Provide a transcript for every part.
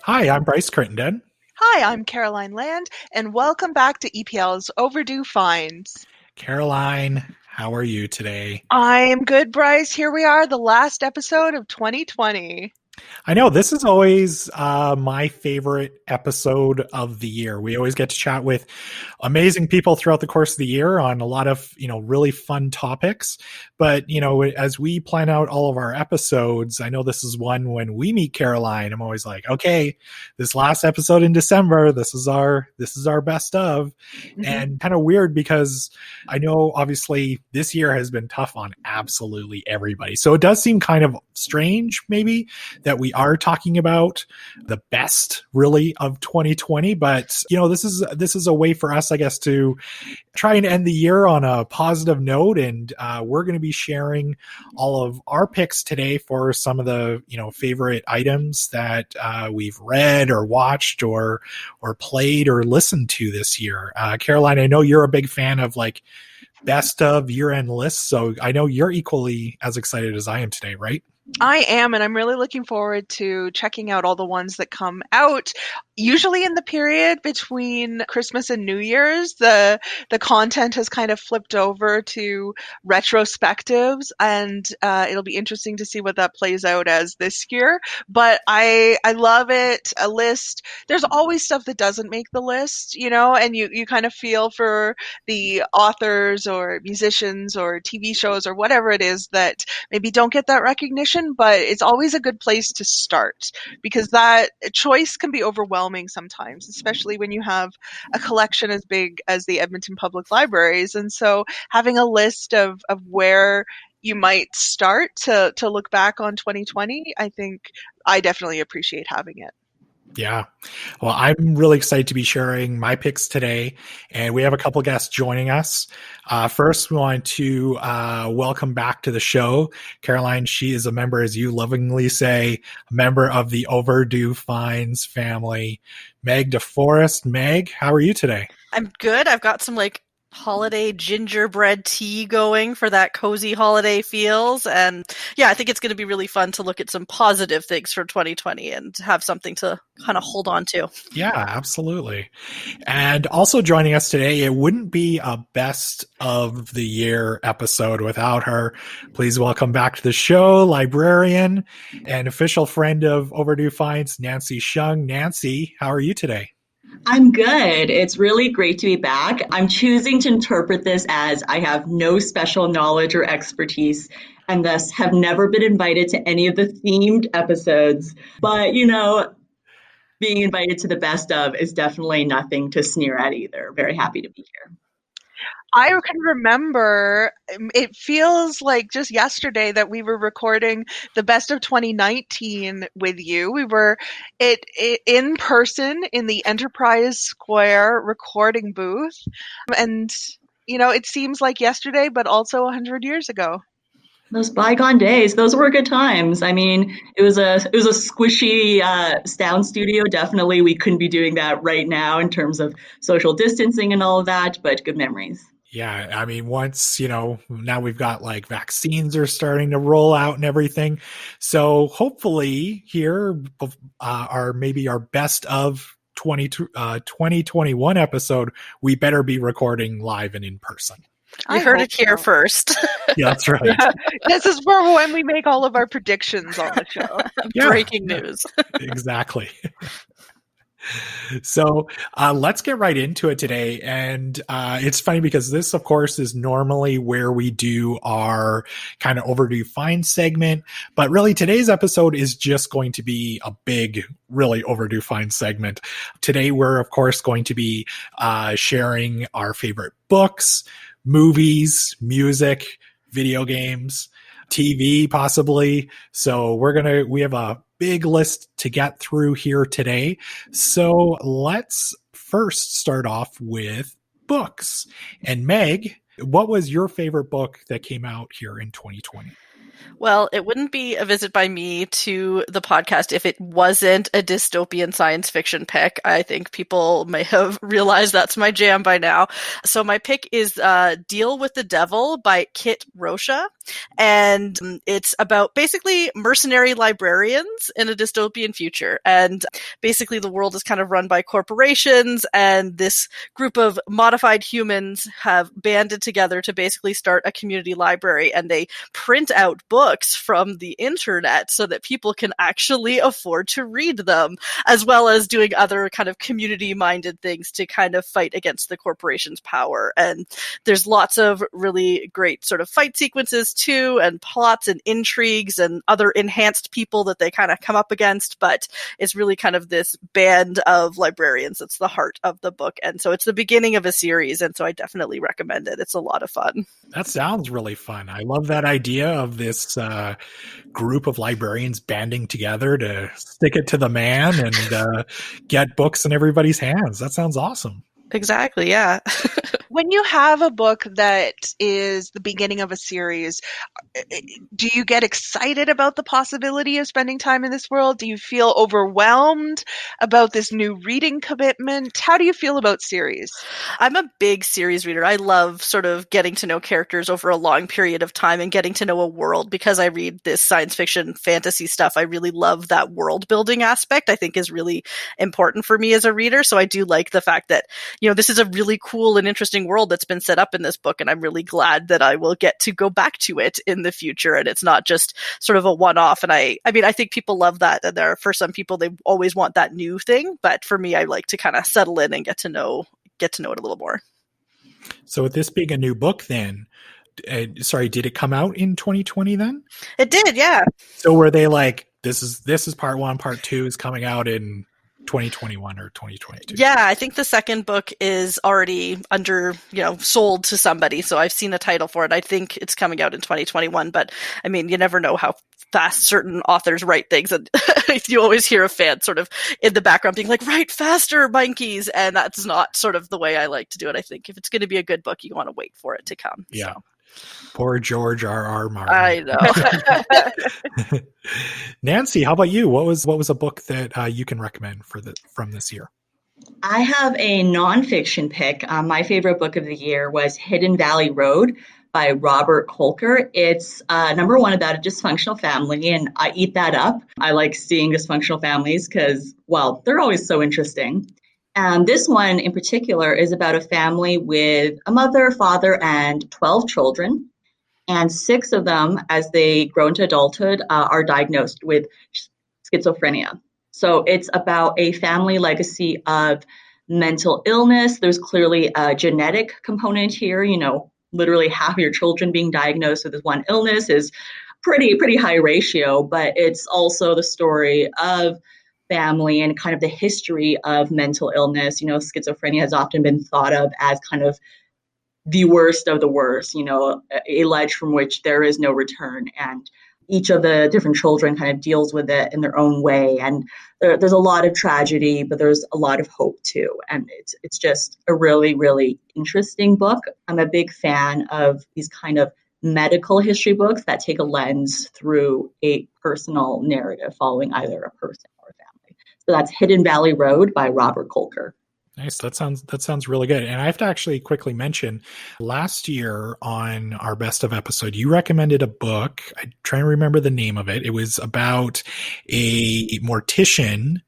Hi, I'm Bryce Crittenden. Hi, I'm Caroline Land, and welcome back to EPL's Overdue Finds. Caroline, how are you today? I'm good, Bryce. Here we are, the last episode of 2020. I know this is always my favorite episode of the year. We always get to chat with amazing people throughout the course of the year on a lot of, really fun topics. But, as we plan out all of our episodes, I know this is one when we meet Caroline, I'm always like, okay, this last episode in December, this is our best of. And kind of weird because I know obviously this year has been tough on absolutely everybody. So it does seem kind of strange maybe that we are talking about the best really of 2020, but this is a way for us, I guess, to try and end the year on a positive note. And we're going to be sharing all of our picks today for some of the favorite items that we've read or watched or played or listened to this year. Caroline, I know you're a big fan of like best of year-end lists, so I know you're equally as excited as I am today, right? I am, and I'm really looking forward to checking out all the ones that come out. Usually in the period between Christmas and New Year's, the content has kind of flipped over to retrospectives, and it'll be interesting to see what that plays out as this year. But I love it. A list. There's always stuff that doesn't make the list, and you kind of feel for the authors or musicians or TV shows or whatever it is that maybe don't get that recognition, but it's always a good place to start because that choice can be overwhelming sometimes, especially when you have a collection as big as the Edmonton Public Libraries. And so having a list of where you might start to look back on 2020, I think I definitely appreciate having it. Yeah. Well, I'm really excited to be sharing my picks today, and we have a couple guests joining us. First, we want to welcome back to the show Caroline. She is a member, as you lovingly say, a member of the Overdue Finds family. Meg DeForest. Meg, how are you today? I'm good. I've got some holiday gingerbread tea going for that cozy holiday feels. And yeah, I think it's going to be really fun to look at some positive things for 2020 and have something to kind of hold on to. Yeah, absolutely. And also joining us today, it wouldn't be a best of the year episode without her. Please welcome back to the show, librarian and official friend of Overdue Finds, Nancy Shung. Nancy, how are you today? I'm good. It's really great to be back. I'm choosing to interpret this as I have no special knowledge or expertise and thus have never been invited to any of the themed episodes. But, being invited to the best of is definitely nothing to sneer at either. Very happy to be here. I can remember, it feels like just yesterday that we were recording the best of 2019 with you. We were in person in the Enterprise Square recording booth. And, it seems like yesterday, but also 100 years ago. Those bygone days, those were good times. I mean, it was a squishy sound studio. Definitely, we couldn't be doing that right now in terms of social distancing and all of that, but good memories. Yeah, I mean, once, now we've got vaccines are starting to roll out and everything. So hopefully here are maybe our best of 2021 episode. We better be recording live and in person. You heard it here first. Yeah, that's right. Yeah. This is for when we make all of our predictions on the show. Yeah, breaking news. Exactly. So let's get right into it today. And it's funny because this, of course, is normally where we do our kind of overdue find segment. But really, today's episode is just going to be a big, really overdue find segment. Today, we're, of course, going to be sharing our favorite books, movies, music, video games, TV, possibly. So we have a big list to get through here today. So let's first start off with books. And Meg, what was your favorite book that came out here in 2020? Well, it wouldn't be a visit by me to the podcast if it wasn't a dystopian science fiction pick. I think people may have realized that's my jam by now. So my pick is Deal with the Devil by Kit Rocha. And it's about basically mercenary librarians in a dystopian future. And basically the world is kind of run by corporations, and this group of modified humans have banded together to basically start a community library, and they print out books from the internet so that people can actually afford to read them, as well as doing other kind of community-minded things to kind of fight against the corporation's power. And there's lots of really great sort of fight sequences too, and plots and intrigues and other enhanced people that they kind of come up against, but it's really kind of this band of librarians that's the heart of the book. And so it's the beginning of a series, and so I definitely recommend it. It's a lot of fun. That sounds really fun. I love that idea of this group of librarians banding together to stick it to the man and get books in everybody's hands. That sounds awesome. Exactly, yeah. When you have a book that is the beginning of a series, do you get excited about the possibility of spending time in this world? Do you feel overwhelmed about this new reading commitment? How do you feel about series? I'm a big series reader. I love sort of getting to know characters over a long period of time and getting to know a world. Because I read this science fiction fantasy stuff, I really love that world building aspect. I think is really important for me as a reader. So I do like the fact that, this is a really cool and interesting world that's been set up in this book, and I'm really glad that I will get to go back to it in the future, and it's not just sort of a one-off. And I think people love that, and for some people they always want that new thing, but for me I like to kind of settle in and get to know it a little more. So with this being a new book then, did it come out in 2020 then? It did, yeah. So were they like, this is part 1, part 2 is coming out in 2021 or 2022? Yeah, I think the second book is already sold to somebody. So I've seen a title for it. I think it's coming out in 2021, but I mean, you never know how fast certain authors write things. And you always hear a fan sort of in the background being like, write faster, monkeys. And that's not sort of the way I like to do it. I think if it's going to be a good book, you want to wait for it to come. Yeah. So. Poor George R.R. Martin. I know. Nancy, how about you? What was a book that you can recommend from this year? I have a nonfiction pick. My favorite book of the year was Hidden Valley Road by Robert Kolker. It's number one about a dysfunctional family, and I eat that up. I like seeing dysfunctional families because, well, they're always so interesting. This one in particular is about a family with a mother, father, and 12 children. And 6 of them, as they grow into adulthood, are diagnosed with schizophrenia. So it's about a family legacy of mental illness. There's clearly a genetic component here. Literally half of your children being diagnosed with this one illness is pretty high ratio, but it's also the story of family and kind of the history of mental illness. Schizophrenia has often been thought of as kind of the worst of the worst, a ledge from which there is no return. And each of the different children kind of deals with it in their own way. And there's a lot of tragedy, but there's a lot of hope too. And it's just a really, really interesting book. I'm a big fan of these kind of medical history books that take a lens through a personal narrative following either a person or a family. So that's Hidden Valley Road by Robert Kolker. Nice. That sounds really good. And I have to actually quickly mention, last year on our best of episode, you recommended a book. I try and remember the name of it. It was about a mortician.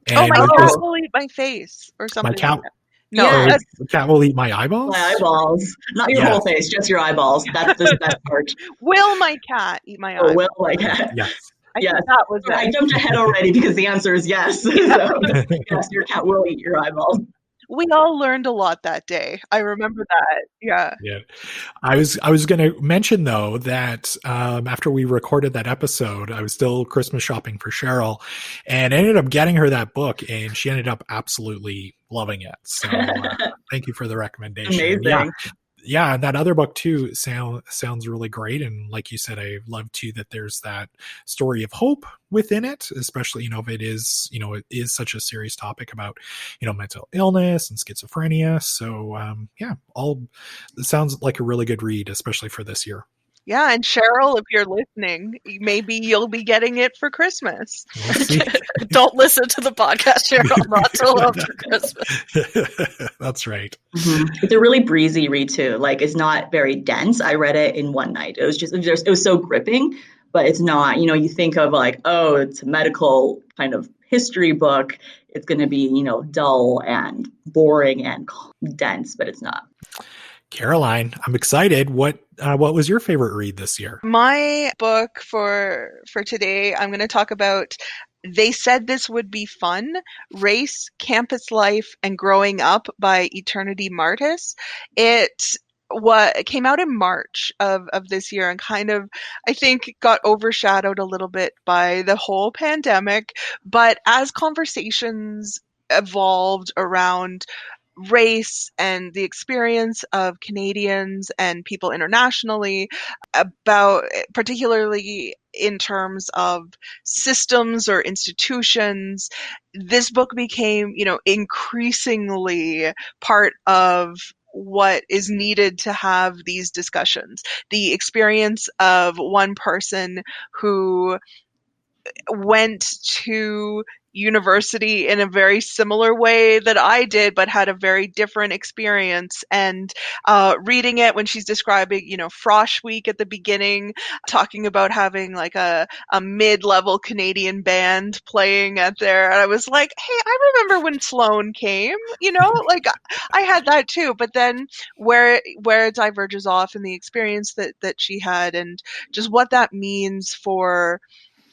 And my cat will eat my face or something. My cat. Like that. No, Yes. The cat will eat my eyeballs? My eyeballs. Not your whole face, just your eyeballs. That's the best part. Will my cat eat my eyeballs? Will my cat. Yes. I think that was it. I jumped ahead already because the answer is yes. So, yes, your cat will eat your eyeballs. We all learned a lot that day. I remember that. Yeah. Yeah. I was going to mention though that after we recorded that episode, I was still Christmas shopping for Cheryl and ended up getting her that book, and she ended up absolutely loving it. So thank you for the recommendation. Amazing. Yeah, and that other book too sounds really great. And like you said, I love too that there's that story of hope within it, especially, if it is such a serious topic about, mental illness and schizophrenia. So it sounds like a really good read, especially for this year. Yeah, and Cheryl, if you're listening, maybe you'll be getting it for Christmas. We'll see. Don't listen to the podcast, Cheryl, not till after Christmas. That's right. It's a really breezy read too. Like, it's not very dense. I read it in one night. It was so gripping, but it's not, you think of like, oh, it's a medical kind of history book. It's going to be, dull and boring and dense, but it's not. Caroline, I'm excited. What was your favorite read this year? My book for today, I'm going to talk about They Said This Would Be Fun: Race, Campus Life, and Growing Up by Eternity Martis. It came out in March of this year and kind of, I think, got overshadowed a little bit by the whole pandemic. But as conversations evolved around race and the experience of Canadians and people internationally, about particularly in terms of systems or institutions, this book became, increasingly part of what is needed to have these discussions. The experience of one person who went to university in a very similar way that I did, but had a very different experience. And reading it when she's describing, Frosh Week at the beginning, talking about having like a mid-level Canadian band playing at there. And I was like, hey, I remember when Sloan came, like I had that too. But then where it diverges off in the experience that she had and just what that means for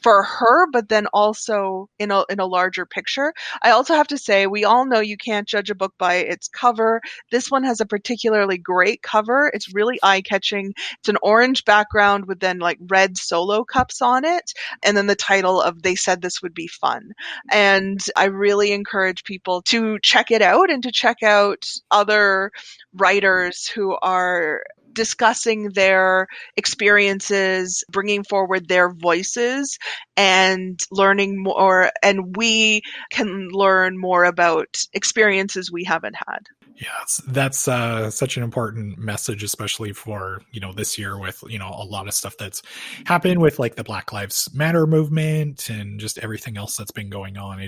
her, but then also in a larger picture. I also have to say, we all know you can't judge a book by its cover. This one has a particularly great cover. It's really eye-catching. It's an orange background with then like red solo cups on it, and then the title of They Said This Would Be Fun. And I really encourage people to check it out and to check out other writers who are discussing their experiences, bringing forward their voices, and learning more. And we can learn more about experiences we haven't had. Yeah, that's such an important message, especially for, this year with, a lot of stuff that's happened with like the Black Lives Matter movement and just everything else that's been going on.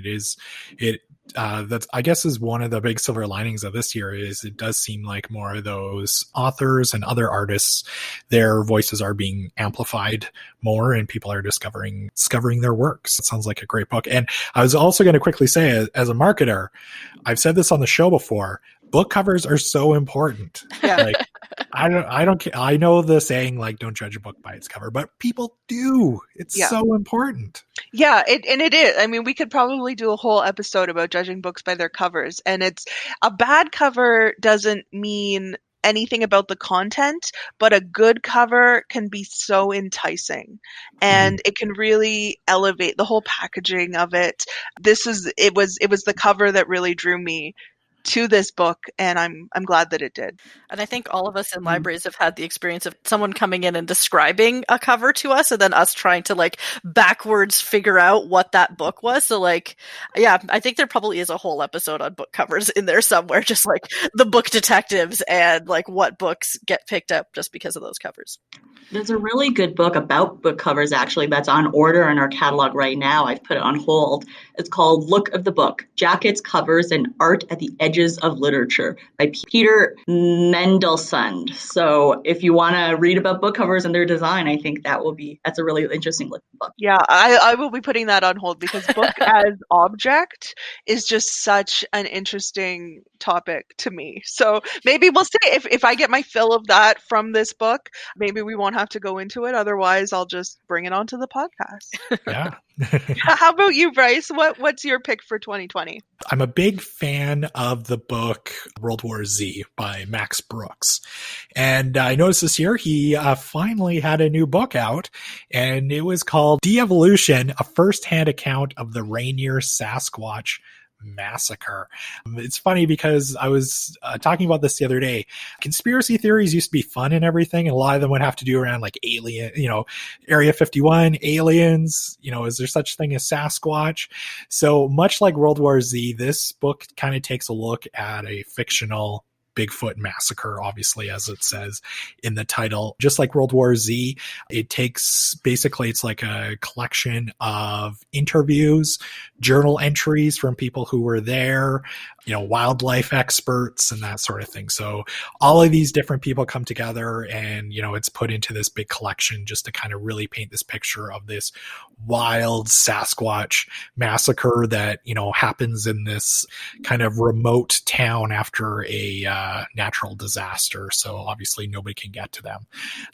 That's, I guess, is one of the big silver linings of this year is it does seem like more of those authors and other artists, their voices are being amplified more and people are discovering their works. It sounds like a great book. And I was also going to quickly say, as a marketer, I've said this on the show before, book covers are so important. Yeah. Like, I don't care. I know the saying, like, don't judge a book by its cover, but people do. It's so important. Yeah, it is. I mean, we could probably do a whole episode about judging books by their covers. And it's a bad cover doesn't mean anything about the content, but a good cover can be so enticing and it can really elevate the whole packaging of it. It was the cover that really drew me to this book, and I'm glad that it did. And I think all of us in libraries have had the experience of someone coming in and describing a cover to us and then us trying to like backwards figure out what that book was. So like, yeah, I think there probably is a whole episode on book covers in there somewhere, just like the book detectives and like what books get picked up just because of those covers. There's a really good book about book covers, actually, that's on order in our catalog right now. I've put it on hold. It's called Look of the Book: Jackets, Covers, and Art at the Edges of Literature by Peter Mendelsund. So if you want to read about book covers and their design, I think that's a really interesting looking book. Yeah, I will be putting that on hold because book as object is just such an interesting topic to me. So maybe we'll see if I get my fill of that from this book, maybe we won't have to go into it. Otherwise, I'll just bring it onto the podcast. Yeah. How about you, Bryce? What's your pick for 2020? I'm a big fan of the book World War Z by Max Brooks. And I noticed this year he finally had a new book out, and it was called De-Evolution, a first-hand account of the Rainier Sasquatch Massacre. It's funny because I was talking about this the other day. Conspiracy theories used to be fun and everything, and a lot of them would have to do around like alien, Area 51, aliens, is there such thing as Sasquatch? So much like World War Z, this book kind of takes a look at a fictional Bigfoot massacre, obviously, as it says in the title. Just like World War Z, it takes, basically, it's like a collection of interviews, journal entries from people who were there, wildlife experts and that sort of thing. So all of these different people come together, and, it's put into this big collection just to kind of really paint this picture of this wild Sasquatch massacre that, happens in this kind of remote town after a natural disaster. So obviously nobody can get to them.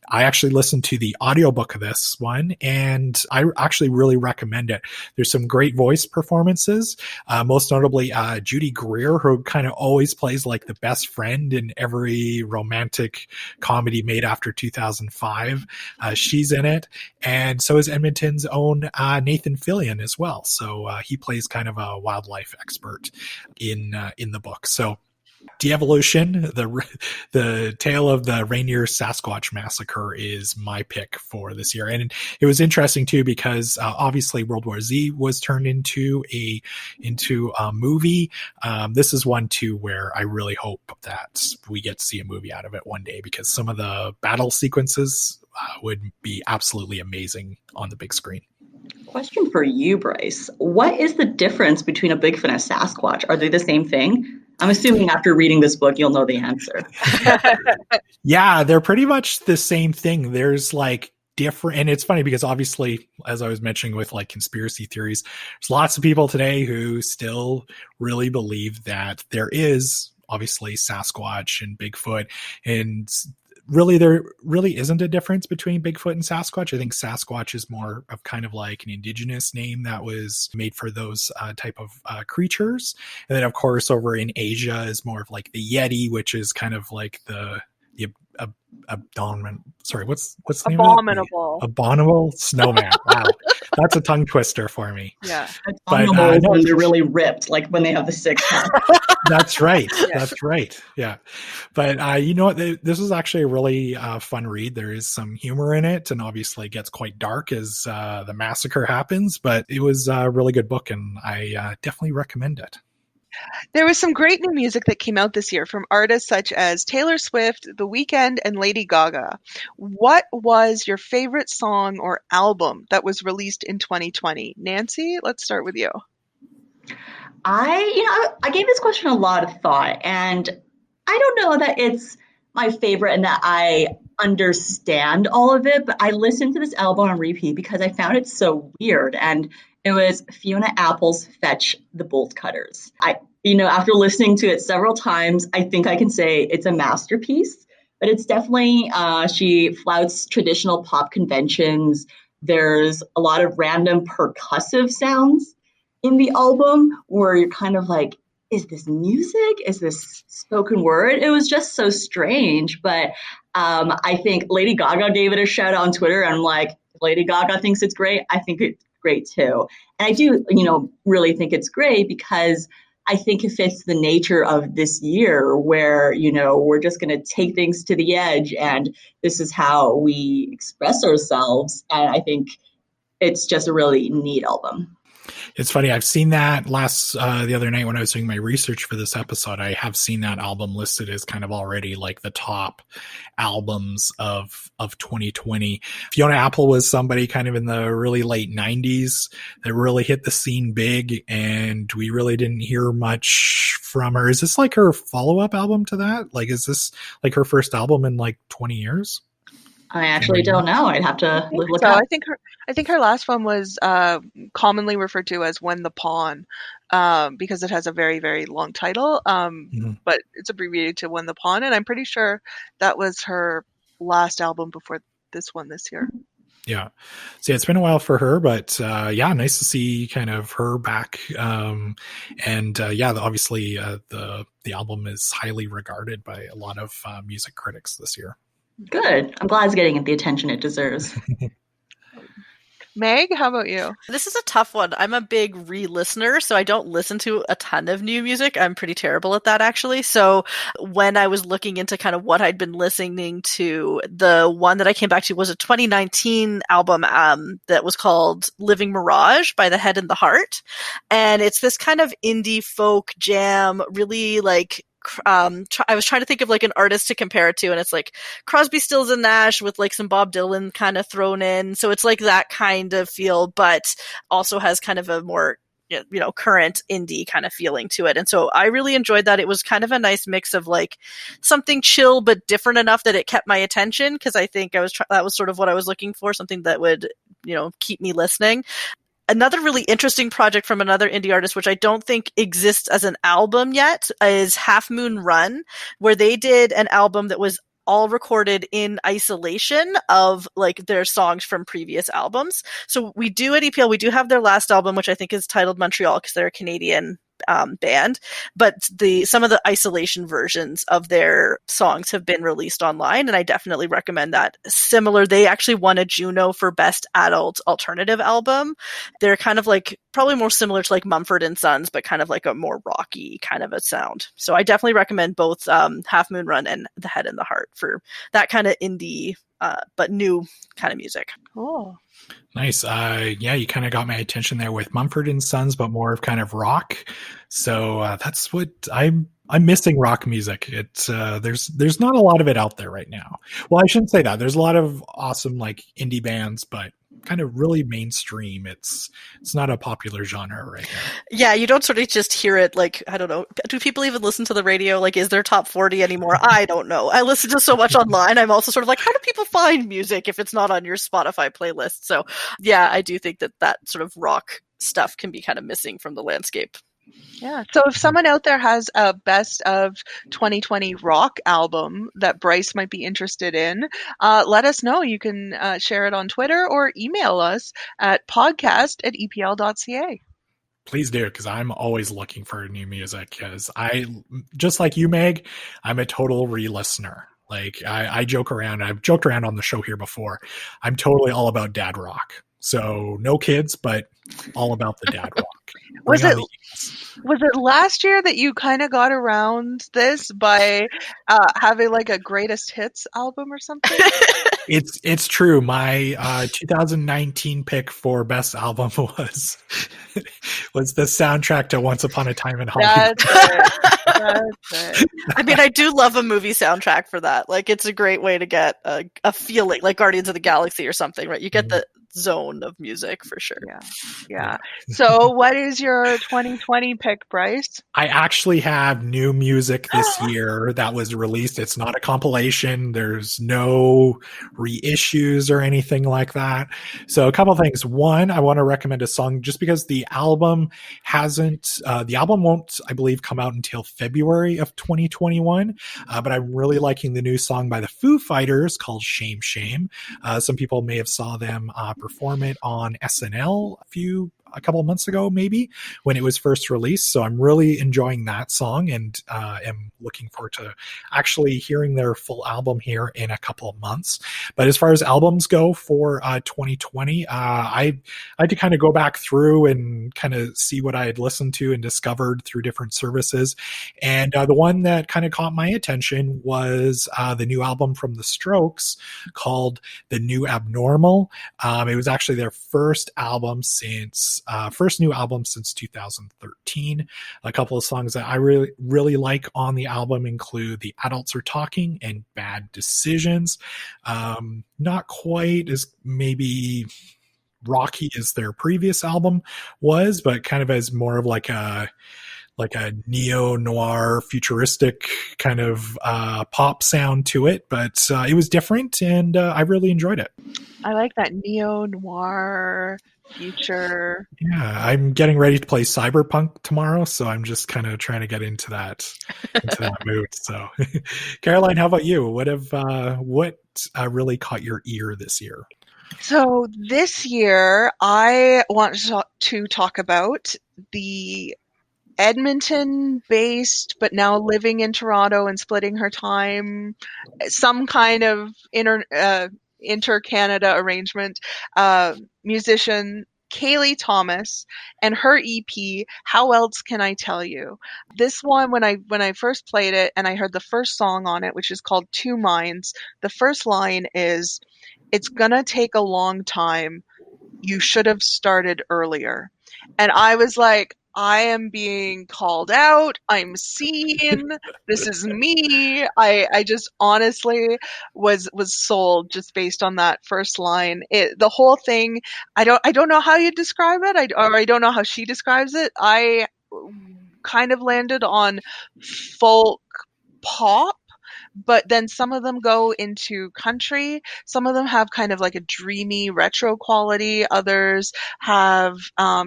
I actually listened to the audiobook of this one, and I actually really recommend it. There's some great voice performances, most notably Judy Greer, who kind of always plays like the best friend in every romantic comedy made after 2005. She's in it, and so is Edmonton's own Nathan Fillion as well. So he plays kind of a wildlife expert in the book. So De-Evolution, the tale of the Rainier Sasquatch Massacre, is my pick for this year. And it was interesting too, because obviously World War Z was turned into a movie. This is one too where I really hope that we get to see a movie out of it one day, because some of the battle sequences would be absolutely amazing on the big screen. Question for you, Bryce. What is the difference between a Bigfoot and a Sasquatch? Are they the same thing? I'm assuming after reading this book, you'll know the answer. Yeah, they're pretty much the same thing. There's like different, and it's funny because obviously, as I was mentioning with like conspiracy theories, there's lots of people today who still really believe that there is obviously Sasquatch and Bigfoot, and really there really isn't a difference between Bigfoot and Sasquatch. I think Sasquatch is more of kind of like an indigenous name that was made for those type of creatures. And then of course over in Asia is more of like the Yeti, which is kind of like the what's the name Abominable. of it? Abominable snowman. Wow. That's a tongue twister for me. Yeah. Abominable when they're really ripped, like when they have the six pack. That's right. That's right. Yeah. But you know what? This was actually a really fun read. There is some humor in it, and obviously it gets quite dark as the massacre happens, but it was a really good book, and I definitely recommend it. There was some great new music that came out this year from artists such as Taylor Swift, The Weeknd, and Lady Gaga. What was your favorite song or album that was released in 2020? Nancy, let's start with you. I gave this question a lot of thought, and I don't know that it's my favorite and that I understand all of it, but I listened to this album on repeat because I found it so weird. And it was Fiona Apple's Fetch the Bolt Cutters. After listening to it several times, I think I can say it's a masterpiece, but it's definitely, she flouts traditional pop conventions. There's a lot of random percussive sounds in the album where you're kind of like, is this music? Is this spoken word? It was just so strange. But I think Lady Gaga gave it a shout out on Twitter. And I'm like, if Lady Gaga thinks it's great, I think it's great too. And I do, really think it's great because I think it fits the nature of this year where, we're just going to take things to the edge and this is how we express ourselves. And I think it's just a really neat album. It's funny. I've seen that the other night when I was doing my research for this episode. I have seen that album listed as kind of already like the top albums of 2020. Fiona Apple was somebody kind of in the really late 90s that really hit the scene big, and we really didn't hear much from her. Is this like her follow-up album to that? Like, is this like her first album in like 20 years? I actually don't know. I'd have to look up. I think her last one was commonly referred to as When the Pawn, because it has a very, very long title, but it's abbreviated to When the Pawn, and I'm pretty sure that was her last album before this one this year. Yeah. So it's been a while for her, but nice to see kind of her back. Obviously the album is highly regarded by a lot of music critics this year. Good. I'm glad it's getting the attention it deserves. Meg, how about you? This is a tough one. I'm a big re-listener, so I don't listen to a ton of new music. I'm pretty terrible at that, actually. So when I was looking into kind of what I'd been listening to, the one that I came back to was a 2019 album that was called Living Mirage by The Head and the Heart. And it's this kind of indie folk jam, really like I was trying to think of like an artist to compare it to, and it's like Crosby, Stills and Nash with like some Bob Dylan kind of thrown in. So it's like that kind of feel, but also has kind of a more current indie kind of feeling to it. And so I really enjoyed that. It was kind of a nice mix of like something chill but different enough that it kept my attention, because I think that was sort of what I was looking for, something that would keep me listening. Another really interesting project from another indie artist, which I don't think exists as an album yet, is Half Moon Run, where they did an album that was all recorded in isolation of like their songs from previous albums. So we do at EPL, we do have their last album, which I think is titled Montreal, because they're a Canadian band, but some of the isolation versions of their songs have been released online, and I definitely recommend that. Similar, they actually won a Juno for Best Adult Alternative Album. They're kind of like probably more similar to like Mumford and Sons, but kind of like a more rocky kind of a sound. So I definitely recommend both Half Moon Run and The Head and the Heart for that kind of indie but new kind of music. Cool. Nice. Yeah, you kind of got my attention there with Mumford and Sons, but more of kind of rock. So that's what I'm missing, rock music. It's there's not a lot of it out there right now. Well, I shouldn't say that. There's a lot of awesome like indie bands, but kind of really mainstream. It's not a popular genre right now. Yeah, you don't sort of just hear it like, I don't know. Do people even listen to the radio? Like, is there top 40 anymore? I don't know. I listen to so much online. I'm also sort of like, how do people find music if it's not on your Spotify playlist? So yeah, I do think that sort of rock stuff can be kind of missing from the landscape. Yeah. So if someone out there has a best of 2020 rock album that Bryce might be interested in, let us know. You can share it on Twitter or email us at podcast@epl.ca. Please do, because I'm always looking for new music, because I, just like you, Meg, I'm a total re-listener. Like I joke around. I've joked around on the show here before. I'm totally all about dad rock. So no kids, but all about the dad rock. Was it last year that you kind of got around this by having like a greatest hits album or something? It's true. My 2019 pick for best album was the soundtrack to Once Upon a Time in Hollywood. That's it. I mean, I do love a movie soundtrack for that. Like, it's a great way to get a feeling, like Guardians of the Galaxy or something, right? You get the zone of music for sure. Yeah. So what is your 2020 pick, Bryce? I actually have new music this year that was released. It's not a compilation. There's no reissues or anything like that. So a couple of things. One, I want to recommend a song just because the album won't, I believe, come out until February of 2021. But I'm really liking the new song by the Foo Fighters called Shame Shame. Some people may have saw them perform it on SNL a couple of months ago, maybe, when it was first released. So I'm really enjoying that song, and am looking forward to actually hearing their full album here in a couple of months. But as far as albums go for 2020, I had to kind of go back through and kind of see what I had listened to and discovered through different services. And the one that kind of caught my attention was the new album from The Strokes called The New Abnormal. It was actually their first new album since 2013. A couple of songs that I really, really like on the album include The Adults Are Talking and Bad Decisions. Not quite as maybe rocky as their previous album was, but kind of as more of like a neo-noir futuristic kind of pop sound to it, but it was different, and I really enjoyed it. I like that neo-noir future. Yeah, I'm getting ready to play Cyberpunk tomorrow, so I'm just kind of trying to get into that mood. So, Caroline, how about you? What really caught your ear this year? So this year, I want to talk about the Edmonton-based, but now living in Toronto and splitting her time, some kind of inter-Canada arrangement, musician Kaylee Thomas and her EP, How Else Can I Tell You? This one, when I first played it and I heard the first song on it, which is called Two Minds, the first line is, "It's gonna take a long time. You should have started earlier." And I was like, I am being called out. I'm seen. This is me. I just honestly was sold just based on that first line. The whole thing, I don't know how you describe it. I don't know how she describes it. I kind of landed on folk pop, but then some of them go into country. Some of them have kind of like a dreamy retro quality. Others have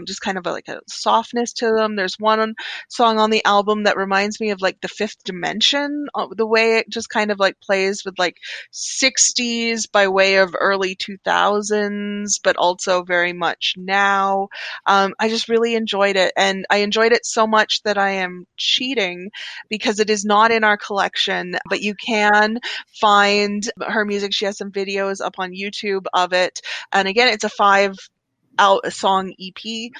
just kind of like a softness to them. There's one song on the album that reminds me of like The Fifth Dimension, the way it just kind of like plays with like 60s by way of early 2000s, but also very much now. I just really enjoyed it, and I enjoyed it so much that I am cheating because it is not in our collection, but you can find her music. She has some videos up on YouTube of it. And again, it's a 5-song EP.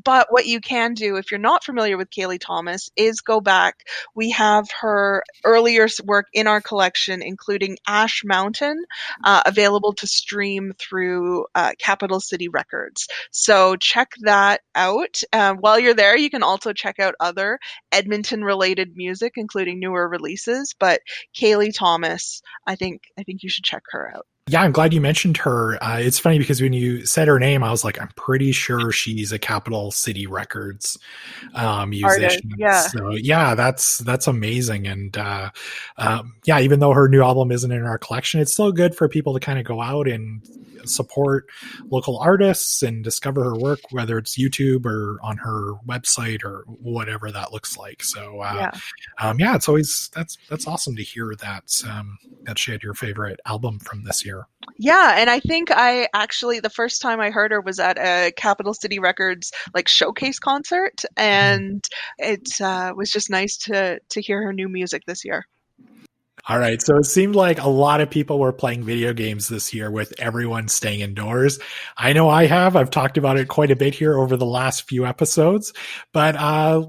But what you can do, if you're not familiar with Kaylee Thomas, is go back. We have her earlier work in our collection, including Ash Mountain, available to stream through Capital City Records. So check that out. While you're there, you can also check out other Edmonton-related music, including newer releases. But Kaylee Thomas, I think you should check her out. Yeah, I'm glad you mentioned her. It's funny because when you said her name, I was like, I'm pretty sure she's a Capital City Records musician. Yeah. So yeah, that's amazing. And yeah, even though her new album isn't in our collection, it's still good for people to kind of go out and support local artists and discover her work, whether it's YouTube or on her website or whatever that looks like. So yeah, it's always that's awesome to hear that she had your favorite album from this year. Yeah, and I think I actually, the first time I heard her was at a Capital City Records like showcase concert, and it was just nice to hear her new music this year. All right. So it seemed like a lot of people were playing video games this year with everyone staying indoors. I know I have. I've talked about it quite a bit here over the last few episodes. But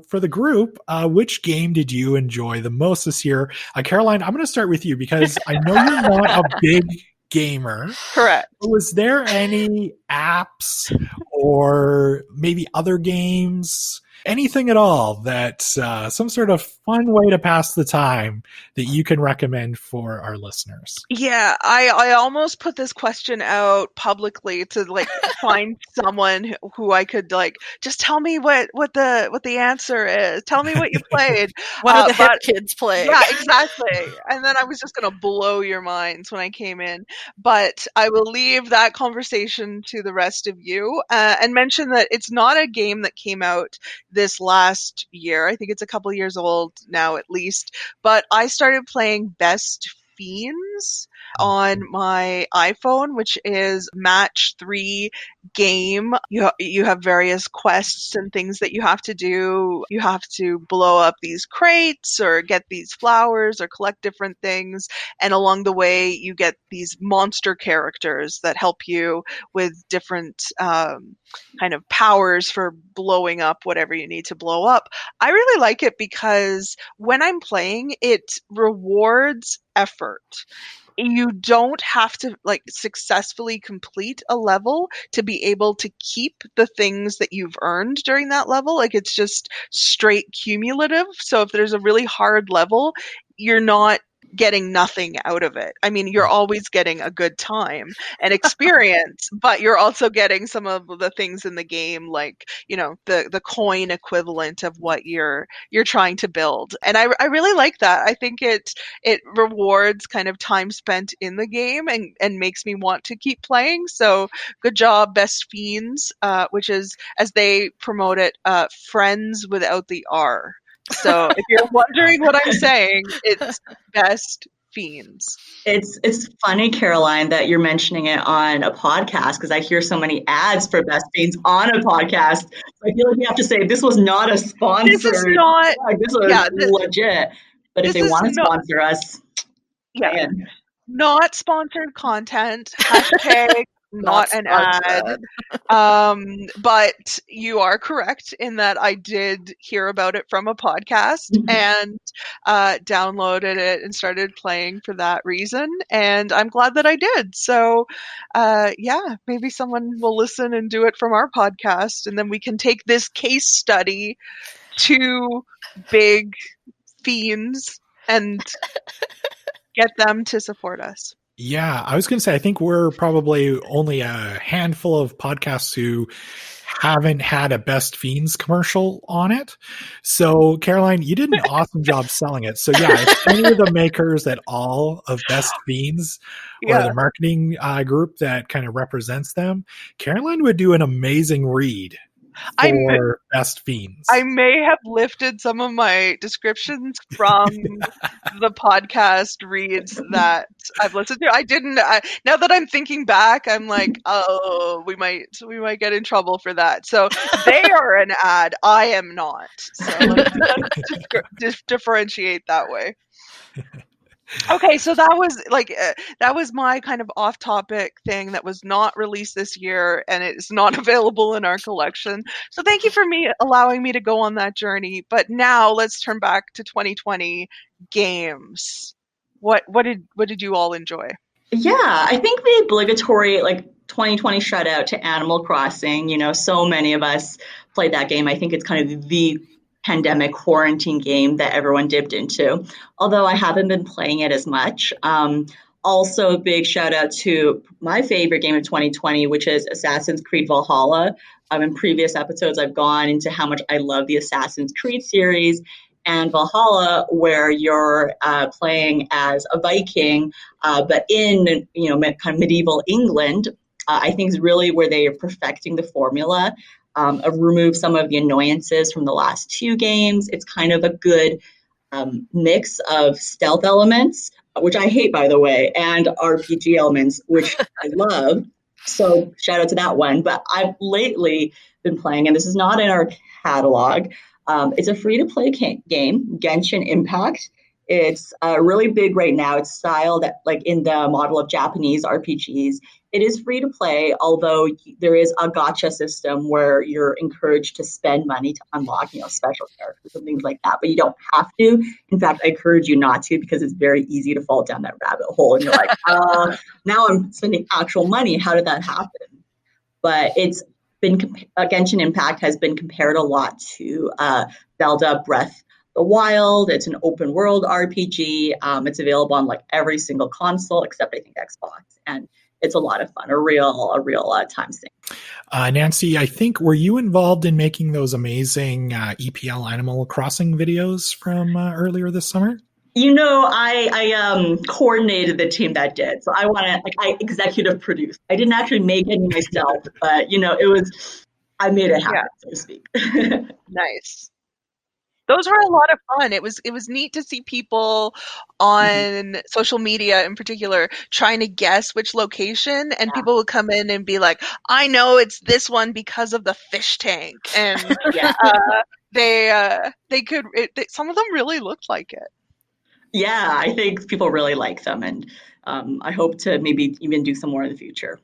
for the group, which game did you enjoy the most this year? Caroline, I'm going to start with you because I know you're not a big gamer. Correct. Was there any apps or maybe other games, anything at all that some sort of fun way to pass the time that you can recommend for our listeners? Yeah, I almost put this question out publicly to like find someone who I could like just tell me what the answer is. Tell me what you played. What are the hip kids playing? Yeah, exactly. And then I was just gonna blow your minds when I came in. But I will leave that conversation to the rest of you and mention that it's not a game that came out this last year. I think it's a couple years old now at least. But I started playing Best Fiends on my iPhone, which is match 3 game. You have various quests and things that you have to do. You have to blow up these crates or get these flowers or collect different things. And along the way, you get these monster characters that help you with different kind of powers for blowing up whatever you need to blow up. I really like it because when I'm playing, it rewards effort. You don't have to like successfully complete a level to be able to keep the things that you've earned during that level. Like it's just straight cumulative. So if there's a really hard level, you're not getting nothing out of it. I mean, you're always getting a good time and experience, but you're also getting some of the things in the game, like, you know, the coin equivalent of what you're trying to build. And I really like that. I think it rewards kind of time spent in the game and makes me want to keep playing. So good job, Best Fiends, which is, as they promote it, friends without the R. So if you're wondering what I'm saying, it's Best Fiends. It's funny, Caroline, that you're mentioning it on a podcast because I hear so many ads for Best Fiends on a podcast. So I feel like we have to say this was not a sponsor. This is not. This was legit. But if they want to sponsor us, not sponsored content. Hashtag not an ad. But you are correct in that I did hear about it from a podcast and downloaded it and started playing for that reason. And I'm glad that I did. So, yeah, maybe someone will listen and do it from our podcast. And then we can take this case study to big fiends and get them to support us. Yeah, I was going to say, I think we're probably only a handful of podcasts who haven't had a Best Fiends commercial on it. So, Caroline, you did an awesome job selling it. So, yeah, if any of the makers at all of Best Fiends or the marketing group that kind of represents them, Caroline would do an amazing read for Best Fiends. I may have lifted some of my descriptions from the podcast reads that I've listened to. I didn't. Now that I'm thinking back, I'm like, oh, we might get in trouble for that. So they are an ad. I am not. So let's differentiate that way. Okay, so that was my kind of off-topic thing that was not released this year, and it's not available in our collection. So thank you for allowing me to go on that journey. But now let's turn back to 2020 games. What did you all enjoy? Yeah, I think the obligatory 2020 shout out to Animal Crossing. So many of us played that game. I think it's kind of the pandemic quarantine game that everyone dipped into, although I haven't been playing it as much. Also, a big shout out to my favorite game of 2020, which is Assassin's Creed Valhalla. In previous episodes, I've gone into how much I love the Assassin's Creed series, and Valhalla, where you're playing as a Viking, but in kind of medieval England, I think is really where they are perfecting the formula. Remove some of the annoyances from the last two games. It's kind of a good mix of stealth elements, which I hate, by the way, and RPG elements, which I love. So shout out to that one. But I've lately been playing, and this is not in our catalog. It's a free-to-play game, Genshin Impact. It's really big right now. It's styled in the model of Japanese RPGs. It is free to play, although there is a gacha system where you're encouraged to spend money to unlock, special characters and things like that. But you don't have to. In fact, I encourage you not to, because it's very easy to fall down that rabbit hole. And you're like, now I'm spending actual money. How did that happen? But it's been Genshin Impact has been compared a lot to Zelda Breath of the Wild. It's an open world RPG. It's available on every single console except I think Xbox, and it's a lot of fun. A real time sink. Nancy, I think, were you involved in making those amazing EPL Animal Crossing videos from earlier this summer? I coordinated the team that did. So I executive produced. I didn't actually make any myself, but I made it happen, so to speak. Nice. Those were a lot of fun. It was neat to see people on social media in particular trying to guess which location, and people would come in and be like, I know it's this one because of the fish tank. And some of them really looked like it. Yeah, I think people really like them, and I hope to maybe even do some more in the future.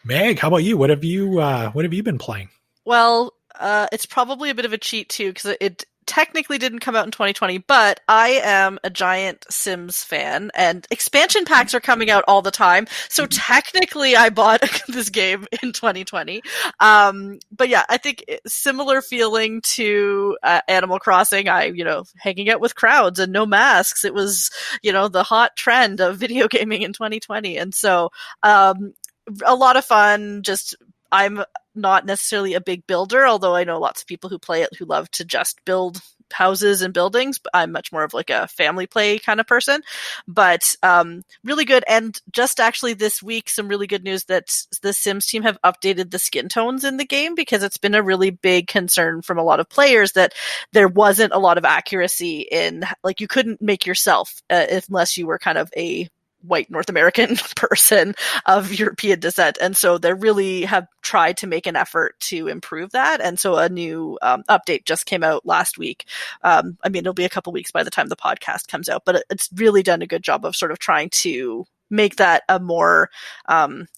Meg, how about you? What have you been playing? Well, it's probably a bit of a cheat too, because it technically didn't come out in 2020, but I am a giant Sims fan, and expansion packs are coming out all the time. So technically I bought this game in 2020. But yeah, I think similar feeling to Animal Crossing. Hanging out with crowds and no masks. It was, the hot trend of video gaming in 2020. And so, a lot of fun. I'm not necessarily a big builder, although I know lots of people who play it who love to just build houses and buildings. But I'm much more of a family play kind of person. But really good. And just actually this week, some really good news that the Sims team have updated the skin tones in the game, because it's been a really big concern from a lot of players that there wasn't a lot of accuracy in, you couldn't make yourself unless you were kind of a white North American person of European descent. And so they really have tried to make an effort to improve that. And so a new update just came out last week. It'll be a couple weeks by the time the podcast comes out, but it's really done a good job of sort of trying to make that a more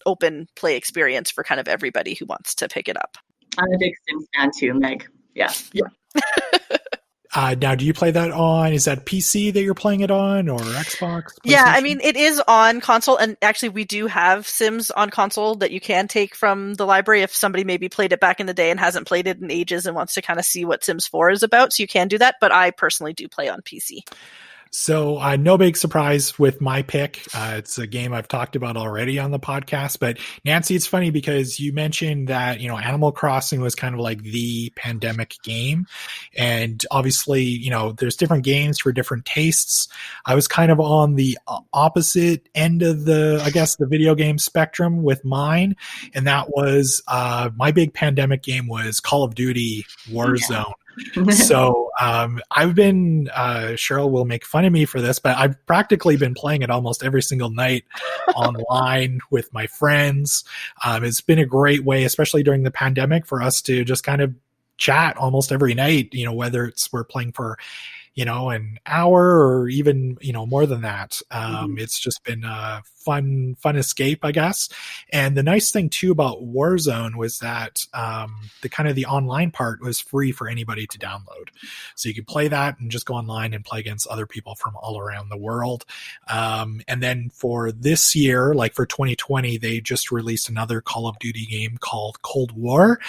open play experience for kind of everybody who wants to pick it up. I'm a big Sims fan too, Meg. Yeah. Now, do you play that on, is that PC that you're playing it on, or Xbox? Yeah, I PlayStation? mean, it is on console, and actually we do have Sims on console that you can take from the library if somebody maybe played it back in the day and hasn't played it in ages and wants to kind of see what Sims 4 is about, so you can do that, but I personally do play on PC. So no big surprise with my pick. It's a game I've talked about already on the podcast, but Nancy, it's funny because you mentioned that, Animal Crossing was kind of like the pandemic game. And obviously, there's different games for different tastes. I was kind of on the opposite end of the video game spectrum with mine. And that was, my big pandemic game was Call of Duty Warzone. So I've been, Cheryl will make fun of me for this, but I've practically been playing it almost every single night online with my friends. It's been a great way, especially during the pandemic, for us to just kind of chat almost every night, whether we're playing for an hour or even, more than that. It's just been a fun escape, I guess. And the nice thing too about Warzone was that, the online part was free for anybody to download. So you could play that and just go online and play against other people from all around the world. And then for this year, like for 2020, they just released another Call of Duty game called Cold War.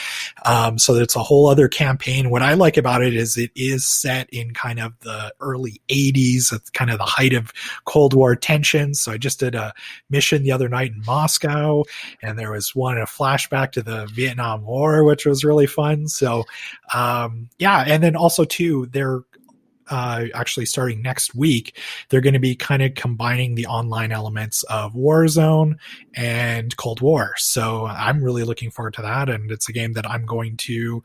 So it's a whole other campaign. What I like about it is set in kind of the early 80s. It's kind of the height of Cold War tensions. So I just did a mission the other night in Moscow, and there was one, a flashback to the Vietnam War, which was really fun. So, and then also too, they're actually starting next week, they're going to be kind of combining the online elements of Warzone and Cold War. So I'm really looking forward to that, and it's a game that I'm going to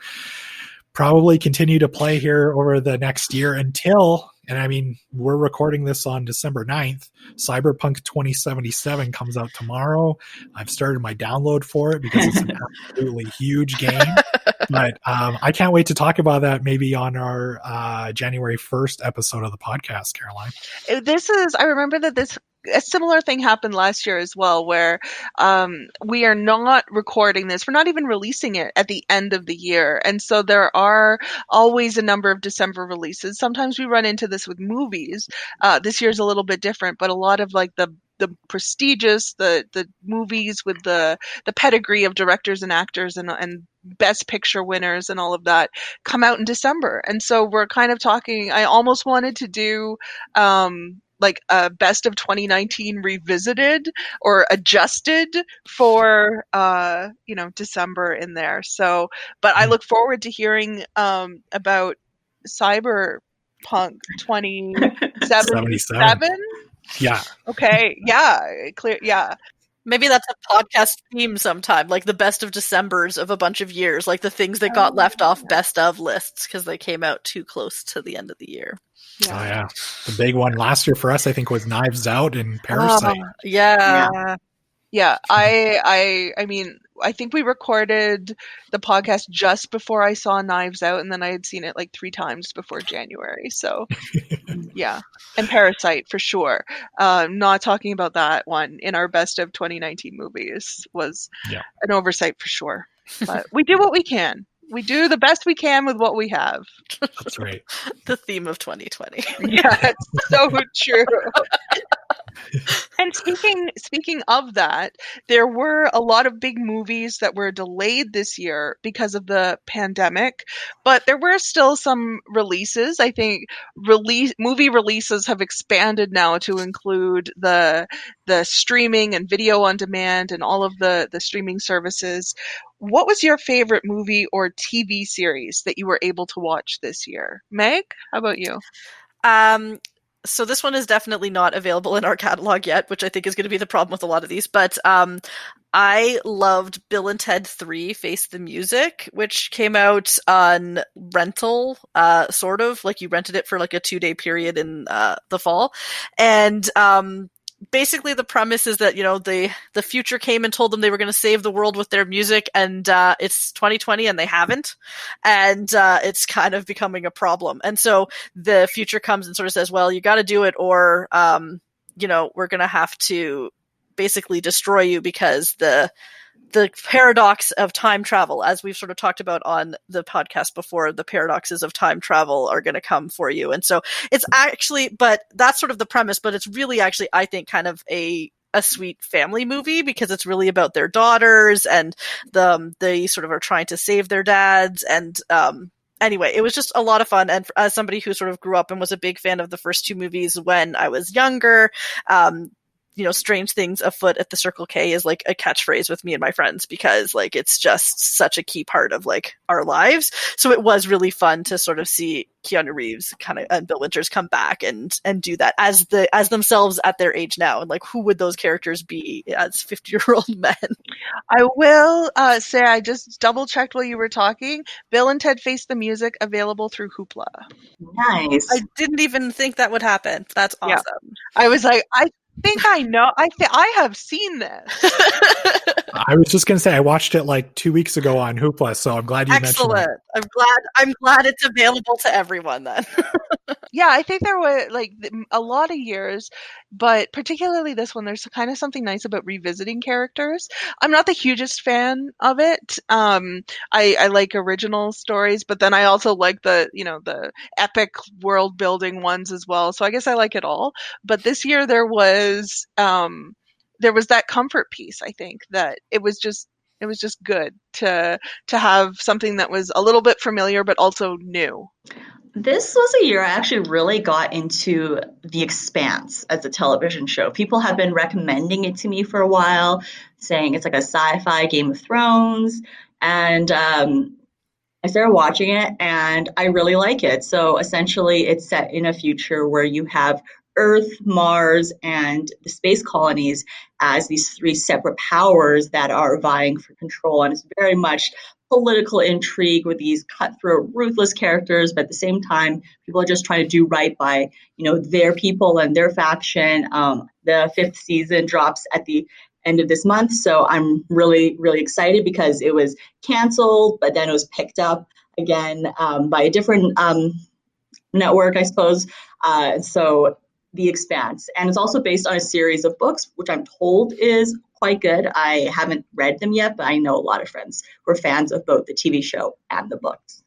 probably continue to play here over the next year until, and I mean, we're recording this on December 9th. Cyberpunk 2077 comes out tomorrow. I've started my download for it because it's an absolutely huge game. But I can't wait to talk about that maybe on our January 1st episode of the podcast, Caroline. I remember that a similar thing happened last year as well, where we are not recording this. We're not even releasing it at the end of the year. And so there are always a number of December releases. Sometimes we run into this with movies. This year's a little bit different, but a lot of like the prestigious, the movies with the pedigree of directors and actors and best picture winners and all of that come out in December. And so we're kind of talking, I almost wanted to do like a best of 2019 revisited or adjusted for December in there. So, but I look forward to hearing about Cyberpunk 2077. Yeah. Okay. Yeah. Clear. Yeah. Maybe that's a podcast theme sometime, like the best of Decembers of a bunch of years, like the things that got left off best of lists because they came out too close to the end of the year. Yeah. Oh yeah, the big one last year for us, I think, was Knives Out and Parasite. Yeah. I mean, I think we recorded the podcast just before I saw Knives Out, and then I had seen it like 3 times before January. So, yeah, and Parasite for sure. Not talking about that one in our best of 2019 movies was an oversight for sure. But we do what we can. We do the best we can with what we have. That's right. The theme of 2020. Yeah, it's so true. And speaking of that, there were a lot of big movies that were delayed this year because of the pandemic, but there were still some releases. I think movie releases have expanded now to include the streaming and video on demand and all of the streaming services. What was your favorite movie or TV series that you were able to watch this year? Meg, how about you? So this one is definitely not available in our catalog yet, which I think is going to be the problem with a lot of these. But I loved Bill and Ted 3 Face the Music, which came out on rental, sort of. Like you rented it for like a 2-day period in the fall. And basically the premise is that, the future came and told them they were going to save the world with their music, and it's 2020 and they haven't, and it's kind of becoming a problem. And so the future comes and sort of says, well, you got to do it, or we're going to have to basically destroy you because the paradox of time travel, as we've sort of talked about on the podcast before, the paradoxes of time travel are going to come for you. And so it's actually, but that's sort of the premise, but it's really actually, I think, kind of a sweet family movie because it's really about their daughters and they sort of are trying to save their dads. And anyway, it was just a lot of fun. And as somebody who sort of grew up and was a big fan of the first two movies when I was younger, strange things afoot at the Circle K is like a catchphrase with me and my friends because like it's just such a key part of like our lives. So it was really fun to sort of see Keanu Reeves and Bill Winters come back and do that as themselves at their age now. And like, who would those characters be as 50-year-old men? I will say I just double checked while you were talking. Bill and Ted Face the Music available through Hoopla. Nice. I didn't even think that would happen. That's awesome. Yeah. I was like, I think I know. I have seen this. I was just going to say I watched it like 2 weeks ago on Hoopla, so I'm glad you mentioned it. I'm glad it's available to everyone then. Yeah, I think there were like a lot of years, but particularly this one, there's kind of something nice about revisiting characters. I'm not the hugest fan of it. I like original stories, but then I also like the epic world building ones as well. So I guess I like it all. But this year there was that comfort piece. I think that it was just good to have something that was a little bit familiar, but also new. This was a year I actually really got into The Expanse as a television show. People have been recommending it to me for a while, saying it's like a sci-fi Game of Thrones. And I started watching it and I really like it. So essentially it's set in a future where you have Earth, Mars, and the space colonies as these three separate powers that are vying for control. And it's very much political intrigue with these cutthroat, ruthless characters, but at the same time, people are just trying to do right by, their people and their faction. The 5th season drops at the end of this month, so I'm really, really excited because it was canceled, but then it was picked up again by a different network, I suppose. So The Expanse, and it's also based on a series of books, which I'm told is quite good. I haven't read them yet, but I know a lot of friends who are fans of both the TV show and the books.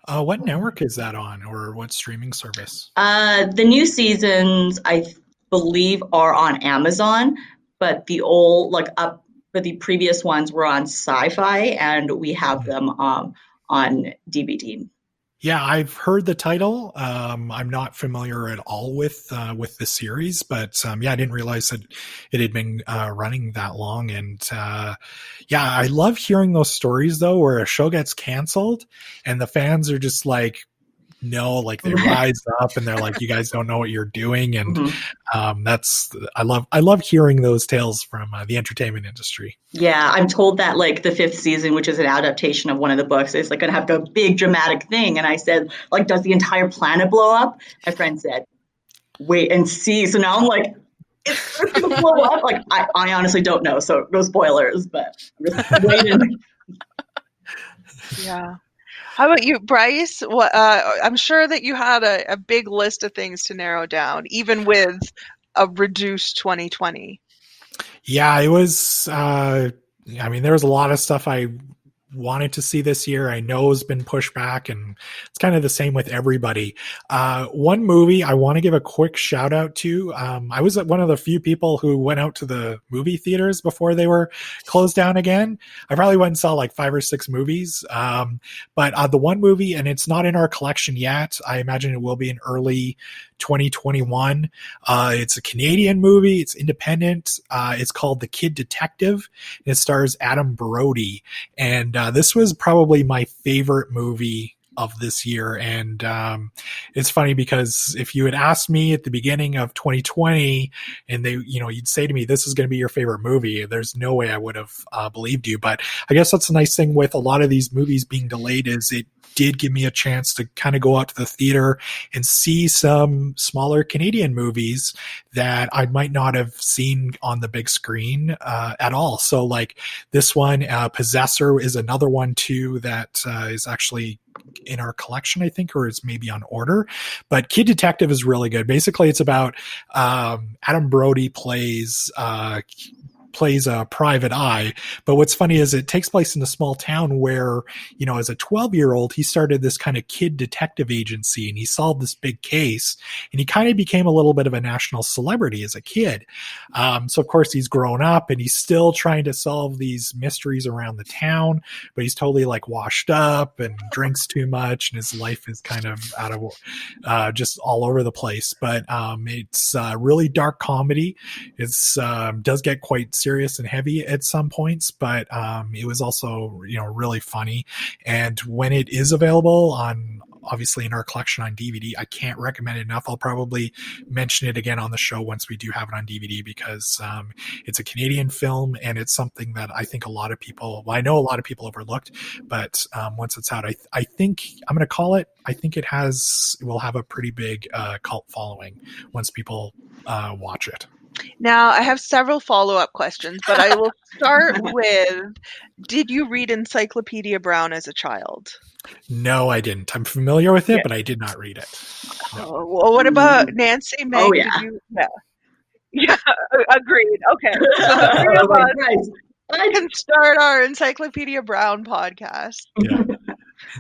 What network is that on, or what streaming service? The new seasons, I believe, are on Amazon, but the previous ones were on Sci-Fi, and we have them on DVD. Yeah, I've heard the title. I'm not familiar at all with the series, but I didn't realize that it had been running that long. And I love hearing those stories though, where a show gets canceled and the fans are just like, no, like they rise up and they're like, you guys don't know what you're doing. And I love hearing those tales from the entertainment industry. Yeah, I'm told that like the 5th season, which is an adaptation of one of the books, is like going to have a big dramatic thing. And I said, like, does the entire planet blow up? My friend said, wait and see. So now I'm like, it's going to blow up. Like, I honestly don't know. So no spoilers, but I'm just waiting. Yeah. How about you, Bryce? What, I'm sure that you had a big list of things to narrow down, even with a reduced 2020. Yeah, it was, there was a lot of stuff I wanted to see this year. I know has been pushed back, and it's kind of the same with everybody. One movie I want to give a quick shout out to. I was one of the few people who went out to the movie theaters before they were closed down again. I probably went and saw like 5 or 6 movies. But the one movie, and it's not in our collection yet, I imagine it will be in early 2021. It's a Canadian movie. It's independent. It's called The Kid Detective. And it stars Adam Brody. And this was probably my favorite movie of this year. And it's funny because if you had asked me at the beginning of 2020 and you'd say to me, this is going to be your favorite movie, there's no way I would have believed you. But I guess that's the nice thing with a lot of these movies being delayed is did give me a chance to kind of go out to the theater and see some smaller Canadian movies that I might not have seen on the big screen at all. So like this one, Possessor is another one too that is actually in our collection, I think, or is maybe on order. But Kid Detective is really good. Basically, it's about Adam Brody plays a private eye. But what's funny is it takes place in a small town where, you know, as a 12-year-old, he started this kind of kid detective agency and he solved this big case and he kind of became a little bit of a national celebrity as a kid. So of course he's grown up and he's still trying to solve these mysteries around the town, but he's totally like washed up and drinks too much and his life is kind of out of just all over the place. But it's really dark comedy. It's does get quite serious and heavy at some points, but it was also, you know, really funny. And when it is available on, obviously in our collection on DVD, I can't recommend it enough. I'll probably mention it again on the show once we do have it on DVD because it's a Canadian film and it's something that I think a lot of people, well, I know a lot of people overlooked, but once it's out, I think I'm going to call it, I think it will have a pretty big cult following once people watch it. Now, I have several follow-up questions, but I will start with, did you read Encyclopedia Brown as a child? No, I didn't. I'm familiar with it, but I did not read it. No. Well, what about Nancy, Meg? Oh, yeah. Yeah, agreed. Okay. So the three of us can start our Encyclopedia Brown podcast. Yeah.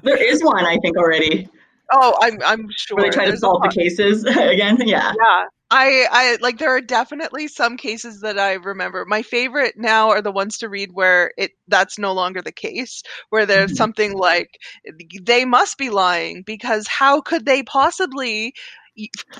There is one, I think, already. Oh, I'm sure. Where they try to solve the cases again. Yeah. Yeah. I like, there are definitely some cases that I remember. My favorite now are the ones to read where that's no longer the case, where there's something like, they must be lying because how could they possibly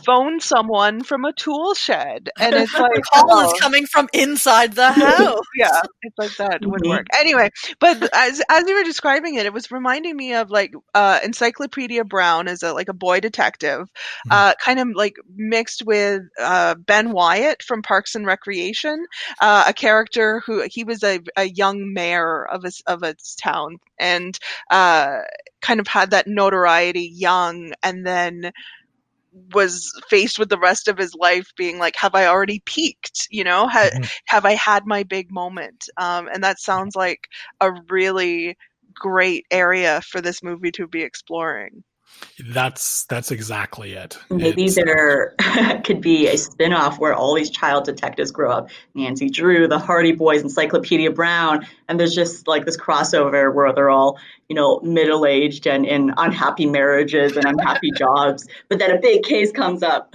phone someone from a tool shed? And it's like, the call is coming from inside the house. Yeah, it's like that would work. Anyway, but as you were describing it, it was reminding me of like Encyclopedia Brown as a boy detective, kind of like mixed with Ben Wyatt from Parks and Recreation, a character who he was a young mayor of a town and kind of had that notoriety young, and then was faced with the rest of his life being like, have I already peaked? You know, have I had my big moment? And that sounds like a really great area for this movie to be exploring. That's exactly it. Maybe there could be a spin-off where all these child detectives grow up. Nancy Drew, the Hardy Boys, Encyclopedia Brown, and there's just like this crossover where they're all, you know, middle-aged and in unhappy marriages and unhappy jobs. But then a big case comes up.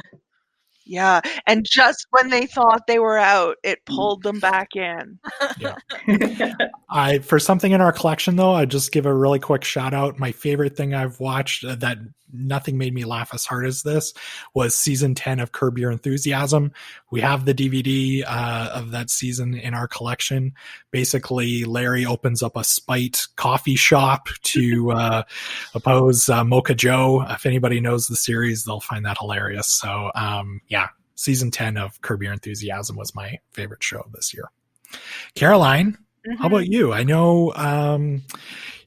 Yeah, and just when they thought they were out, it pulled them back in. Yeah. For something in our collection, though, I just give a really quick shout out. My favorite thing I've watched that nothing made me laugh as hard as this was season 10 of Curb Your Enthusiasm. We have the DVD of that season in our collection. Basically, Larry opens up a spite coffee shop to oppose Mocha Joe. If anybody knows the series, they'll find that hilarious. So, yeah, season 10 of Curb Your Enthusiasm was my favorite show this year. Caroline, how about you? I know,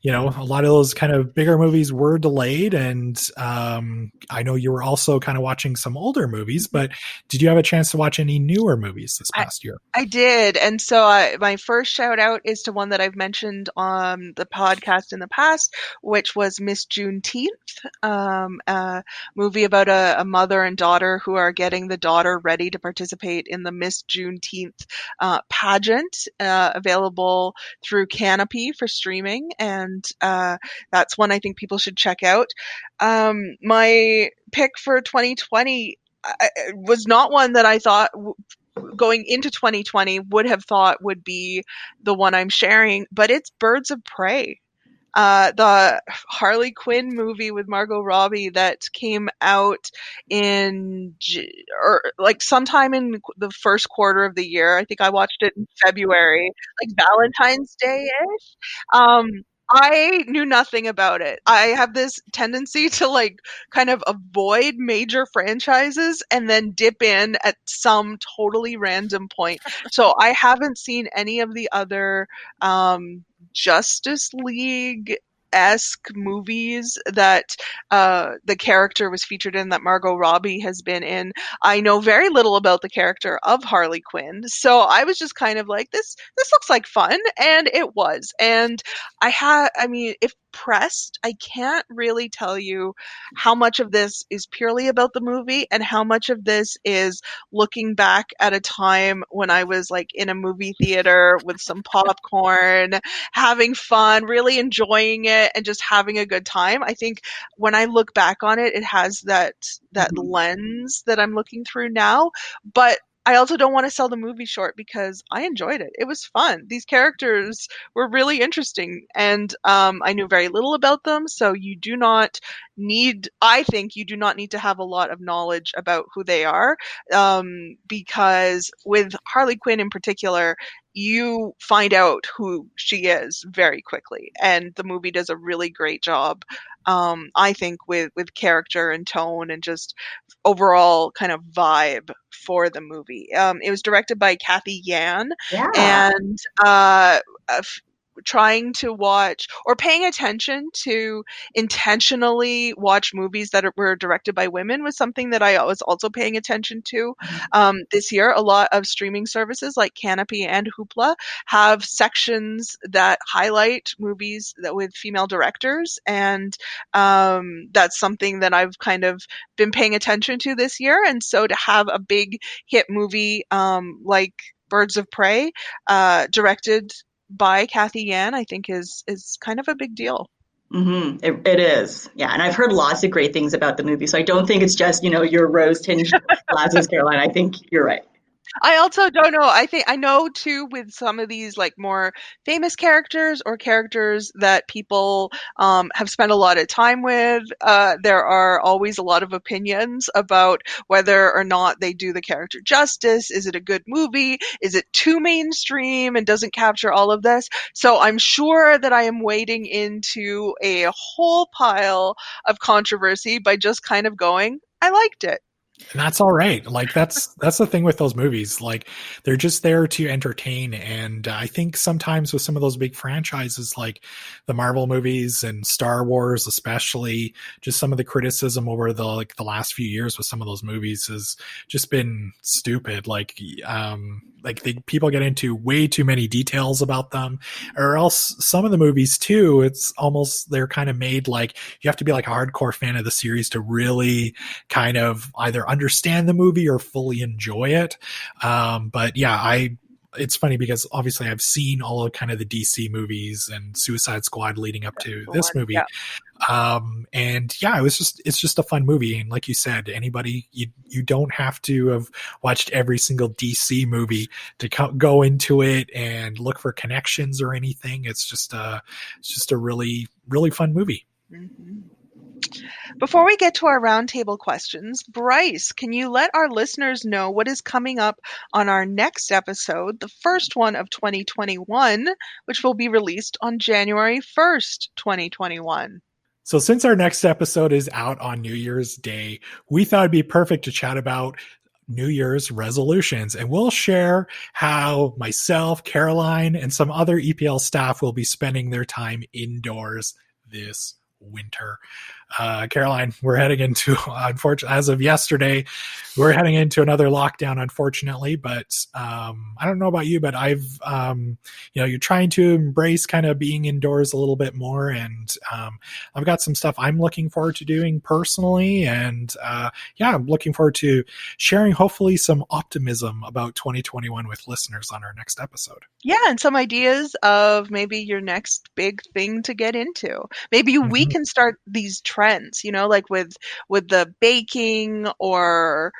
you know, a lot of those kind of bigger movies were delayed, and I know you were also kind of watching some older movies, but did you have a chance to watch any newer movies this past year? I did. And so my first shout out is to one that I've mentioned on the podcast in the past, which was Miss Juneteenth, a movie about a mother and daughter who are getting the daughter ready to participate in the Miss Juneteenth pageant, available through Canopy for streaming. And that's one I think people should check out. My pick for 2020 was not one that I thought going into 2020 would have thought would be the one I'm sharing, but it's Birds of Prey. The Harley Quinn movie with Margot Robbie that came out in like sometime in the first quarter of the year. I think I watched it in February, like Valentine's Day-ish. I knew nothing about it. I have this tendency to like kind of avoid major franchises and then dip in at some totally random point. So I haven't seen any of the other Justice League esque movies that the character was featured in, that Margot Robbie has been in. I know very little about the character of Harley Quinn, so I was just kind of like, this looks like fun, and it was. And I mean, if pressed, I can't really tell you how much of this is purely about the movie and how much of this is looking back at a time when I was like in a movie theater with some popcorn, having fun, really enjoying it, and just having a good time. I think when I look back on it, it has that lens that I'm looking through now. But I also don't want to sell the movie short because I enjoyed it. It was fun. These characters were really interesting, and I knew very little about them. So I think you do not need to have a lot of knowledge about who they are, because with Harley Quinn in particular, you find out who she is very quickly, and the movie does a really great job, I think, with character and tone and just overall kind of vibe for the movie. It was directed by Kathy Yan, Yeah. and trying to watch or paying attention to intentionally watch movies that were directed by women was something that I was also paying attention to this year. A lot of streaming services like Canopy and Hoopla have sections that highlight movies that with female directors, and that's something that I've kind of been paying attention to this year. And so to have a big hit movie like Birds of Prey directed by Kathy Yan, I think is kind of a big deal. It is. Yeah. And I've heard lots of great things about the movie. So I don't think it's just, your rose tinged glasses, Caroline. I think you're right. I also don't know. I know too with some of these like more famous characters or characters that people have spent a lot of time with. There are always a lot of opinions about whether or not they do the character justice. Is it a good movie? Is it too mainstream and doesn't capture all of this? So I'm sure that I am wading into a whole pile of controversy by just kind of going, I liked it. And that's all right. Like that's the thing with those movies. Like they're just there to entertain. And I think sometimes with some of those big franchises, like the Marvel movies and Star Wars, especially, just some of the criticism over the last few years with some of those movies has just been stupid. People get into way too many details about them, or else some of the movies too, it's almost, they're kind of made like you have to be like a hardcore fan of the series to really kind of either understand the movie or fully enjoy it. But yeah, it's funny because obviously I've seen all of kind of the DC movies and Suicide Squad leading up to this movie. Yeah. And yeah, it's just a fun movie. And like you said, anybody, you don't have to have watched every single DC movie to go into it and look for connections or anything. It's just a really, really fun movie. Mm-hmm. Before we get to our roundtable questions, Bryce, can you let our listeners know what is coming up on our next episode, the first one of 2021, which will be released on January 1st, 2021? So since our next episode is out on New Year's Day, we thought it'd be perfect to chat about New Year's resolutions, and we'll share how myself, Caroline, and some other EPL staff will be spending their time indoors this winter. Caroline, we're heading into, unfortunately, as of yesterday, we're heading into another lockdown, unfortunately, but I don't know about you, but I've, you're trying to embrace kind of being indoors a little bit more, and I've got some stuff I'm looking forward to doing personally, and I'm looking forward to sharing hopefully some optimism about 2021 with listeners on our next episode. Yeah, and some ideas of maybe your next big thing to get into. Maybe we can start these trends, like with the baking or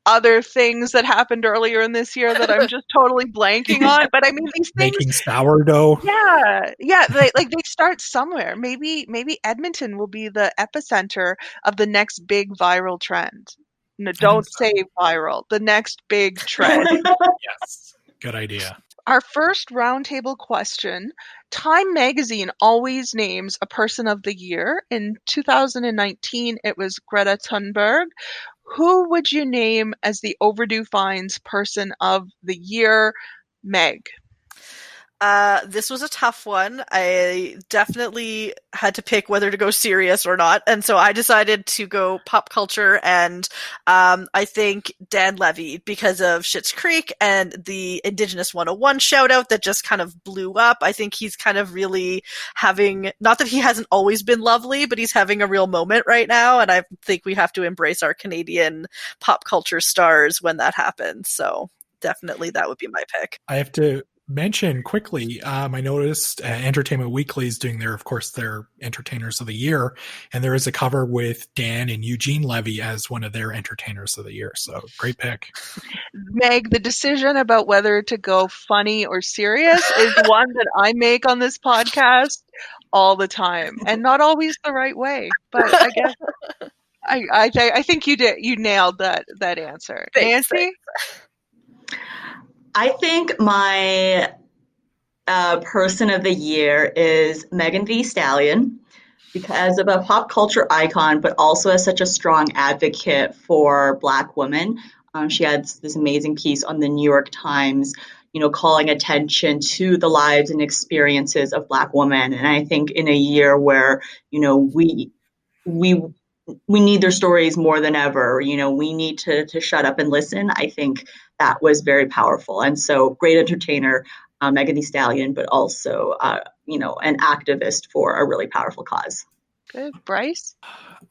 other things that happened earlier in this year that I'm just totally blanking on. But I mean, these things, making sourdough. Yeah. They start somewhere. Maybe Edmonton will be the epicenter of the next big viral trend. No, don't say viral. The next big trend. Yes, good idea. Our first roundtable question: Time magazine always names a person of the year. In 2019, it was Greta Thunberg. Who would you name as the Overdue Finds person of the year, Meg? This was a tough one. I definitely had to pick whether to go serious or not, and so I decided to go pop culture, and I think Dan Levy, because of Schitt's Creek and the Indigenous 101 shout out that just kind of blew up. I think he's kind of really having, not that he hasn't always been lovely, but he's having a real moment right now, and I think we have to embrace our Canadian pop culture stars when that happens. So definitely that would be my pick. I have to mention quickly, I noticed Entertainment Weekly is doing of course, their Entertainers of the Year, and there is a cover with Dan and Eugene Levy as one of their Entertainers of the Year. So great pick. Meg, the decision about whether to go funny or serious is one that I make on this podcast all the time, and not always the right way. But I guess I think you did. You nailed that answer. Thanks, Nancy? I think my person of the year is Megan Thee Stallion, because of a pop culture icon, but also as such a strong advocate for Black women. She had this amazing piece on the New York Times, calling attention to the lives and experiences of Black women. And I think in a year where, we need their stories more than ever, we need to shut up and listen. I think that was very powerful. And so great entertainer, Megan Thee Stallion, but also, an activist for a really powerful cause. Good. Bryce?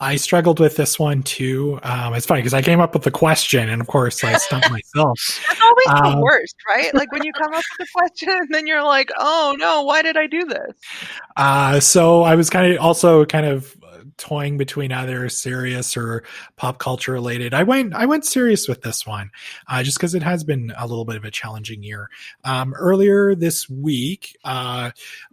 I struggled with this one too. It's funny because I came up with the question, and of course I stumped myself. That's always the worst, right? Like when you come up with a question, and then you're like, "Oh no, why did I do this?" So I was kind of toying between either serious or pop culture related. I went serious with this one, just because it has been a little bit of a challenging year. Earlier this week,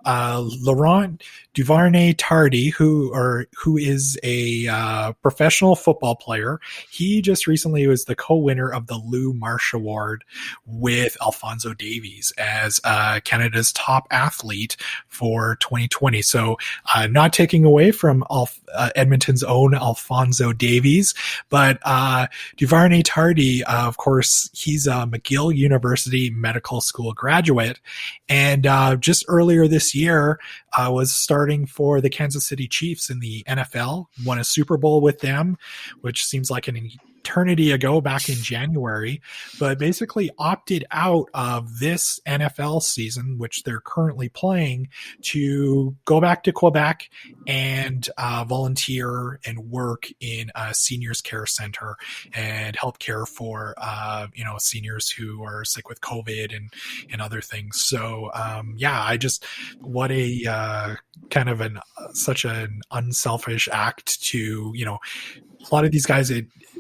Laurent Duvernay-Tardy, who is a professional football player, he just recently was the co-winner of the Lou Marsh Award with Alphonso Davies as Canada's top athlete for 2020. So not taking away from Edmonton's own Alphonso Davies, but Duvernay-Tardy, of course, he's a McGill University Medical School graduate, and just earlier this year was starting for the Kansas City Chiefs in the NFL, won a Super Bowl with them, which seems like an eternity ago, back in January, but basically opted out of this NFL season, which they're currently playing, to go back to Quebec and volunteer and work in a seniors care center and help care for seniors who are sick with COVID and other things. So what a kind of such an unselfish act to, a lot of these guys,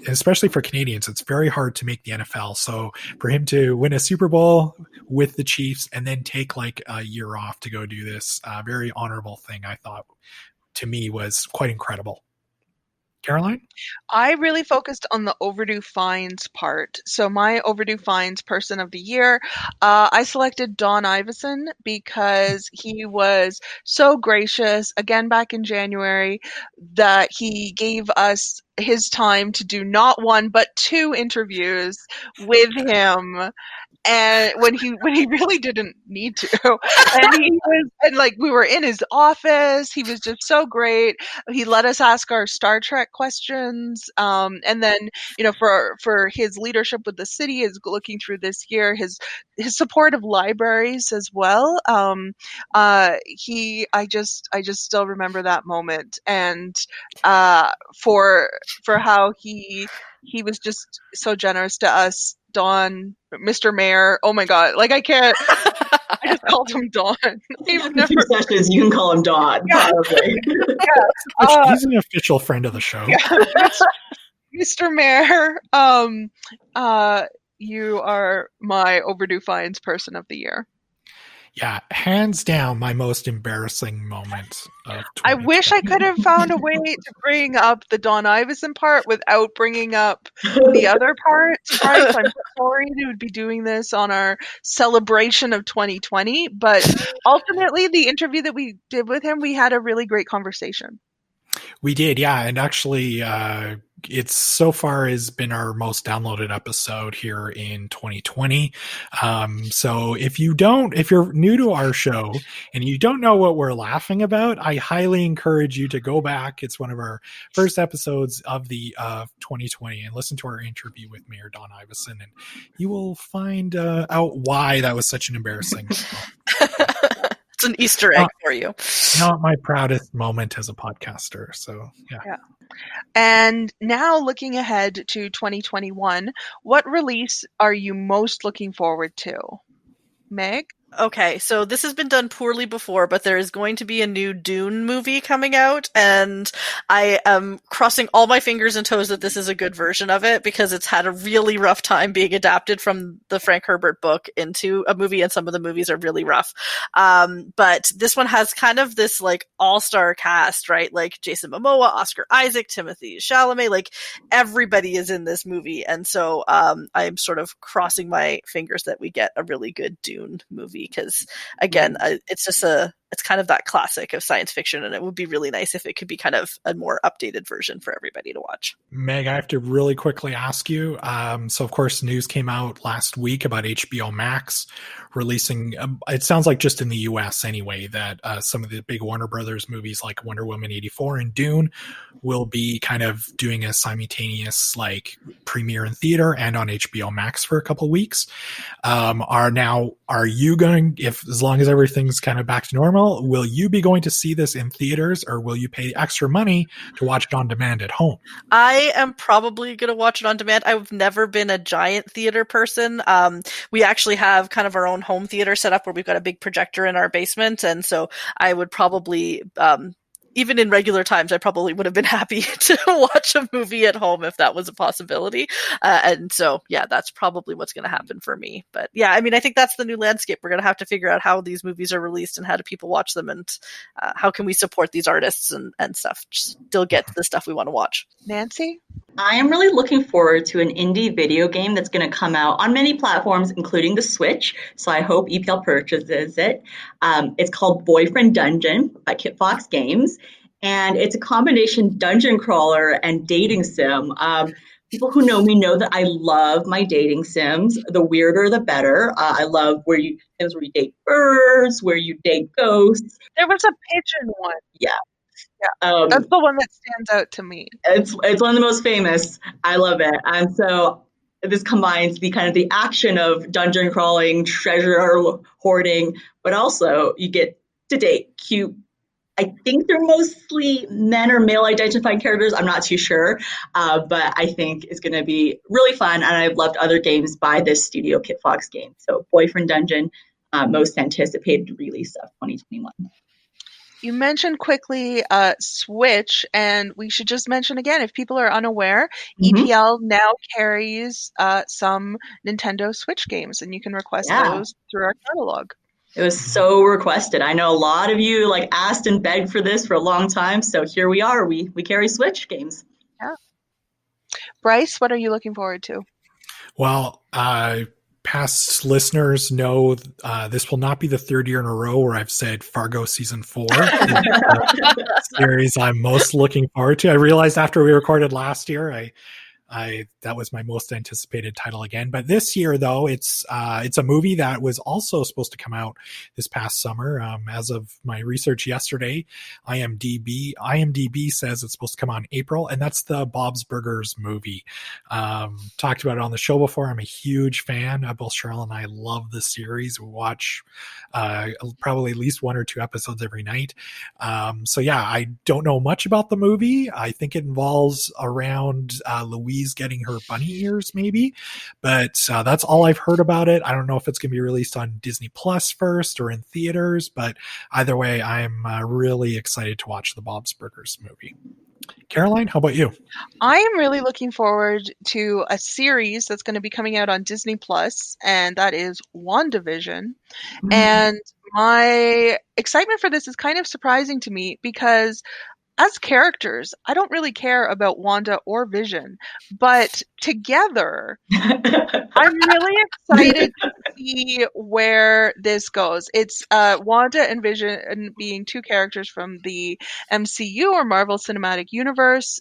especially for Canadians, it's very hard to make the NFL. So for him to win a Super Bowl with the Chiefs and then take like a year off to go do this very honorable thing, I thought, to me, was quite incredible. Caroline? I really focused on the overdue fines part. So my overdue fines person of the year, I selected Don Iveson because he was so gracious, again back in January, that he gave us his time to do not one but two interviews with him. And when he really didn't need to, we were in his office, he was just so great. He let us ask our Star Trek questions, and then for his leadership with the city, is looking through this year, his support of libraries as well. I just still remember that moment, and for how he was just so generous to us. Don, Mr. Mayor, oh my God, like I can't, I just called him Don. Two sessions, you can call him Don, probably. Yeah. He's an official friend of the show. Yeah. Mr. Mayor, you are my overdue fines person of the year. Yeah, hands down, my most embarrassing moment of 2020. I wish I could have found a way to bring up the Don Iveson part without bringing up the other parts. Right? I'm sorry to be doing this on our celebration of 2020, but ultimately, the interview that we did with him, we had a really great conversation. We did, yeah, and actually, it's so far has been our most downloaded episode here in 2020. So if you're new to our show and you don't know what we're laughing about, I highly encourage you to go back. It's one of our first episodes of the 2020 and listen to our interview with Mayor Don Iveson, and you will find out why that was such an embarrassing It's an Easter egg for you. Not my proudest moment as a podcaster. So yeah. And now looking ahead to 2021, what release are you most looking forward to? Meg? Okay, so this has been done poorly before, but there is going to be a new Dune movie coming out, and I am crossing all my fingers and toes that this is a good version of it, because it's had a really rough time being adapted from the Frank Herbert book into a movie, and some of the movies are really rough. But this one has kind of this like all-star cast, right? Like Jason Momoa, Oscar Isaac, Timothée Chalamet, like everybody is in this movie, and so I'm sort of crossing my fingers that we get a really good Dune movie. Because again, it's kind of that classic of science fiction, and it would be really nice if it could be kind of a more updated version for everybody to watch. Meg, I have to really quickly ask you. So of course, news came out last week about HBO Max releasing, it sounds like just in the US anyway, that some of the big Warner Brothers movies like Wonder Woman 84 and Dune will be kind of doing a simultaneous like premiere in theater and on HBO Max for a couple of weeks. Are you going, if as long as everything's kind of back to normal, will you be going to see this in theaters, or will you pay extra money to watch it on demand at home? I am probably going to watch it on demand. I've never been a giant theater person. We actually have kind of our own home theater set up where we've got a big projector in our basement, and so I would probably even in regular times, I probably would have been happy to watch a movie at home if that was a possibility. And so, yeah, that's probably what's going to happen for me. But yeah, I mean, I think that's the new landscape. We're going to have to figure out how these movies are released and how do people watch them, and how can we support these artists and stuff, just still get the stuff we want to watch. Nancy? I am really looking forward to an indie video game that's going to come out on many platforms, including the Switch. So I hope EPL purchases it. It's called Boyfriend Dungeon by Kit Fox Games. And it's a combination dungeon crawler and dating sim. People who know me know that I love my dating sims. The weirder, the better. I love where you date birds, where you date ghosts. There was a pigeon one. Yeah. That's the one that stands out to me. It's one of the most famous. I love it. And so this combines the action of dungeon crawling, treasure hoarding, but also you get to date cute. I think they're mostly men or male identifying characters. I'm not too sure, but I think it's going to be really fun. And I've loved other games by this studio, Kit Fox Games. So Boyfriend Dungeon, most anticipated release of 2021. You mentioned quickly Switch, and we should just mention again, if people are unaware, EPL now carries some Nintendo Switch games, and you can request those through our catalog. It was so requested. I know a lot of you asked and begged for this for a long time, so here we are. We carry Switch games. Yeah. Bryce, what are you looking forward to? Well, past listeners know this will not be the third year in a row where I've said Fargo season 4 is the series I'm most looking forward to. I realized after we recorded last year, that was my most anticipated title again. But this year, though, it's a movie that was also supposed to come out this past summer. As of my research yesterday, IMDb says it's supposed to come out in April, and that's the Bob's Burgers movie. Talked about it on the show before. I'm a huge fan. Both Cheryl and I love the series. We watch probably at least one or two episodes every night. So yeah, I don't know much about the movie. I think it involves around Louise getting her bunny ears, maybe, but that's all I've heard about it. I don't know if it's going to be released on Disney Plus first or in theaters, but either way, I'm really excited to watch the Bob's Burgers movie. Caroline, how about you? I am really looking forward to a series that's going to be coming out on Disney Plus, and that is WandaVision. And my excitement for this is kind of surprising to me because as characters, I don't really care about Wanda or Vision, but together, I'm really excited to see where this goes. It's Wanda and Vision being two characters from the MCU or Marvel Cinematic Universe.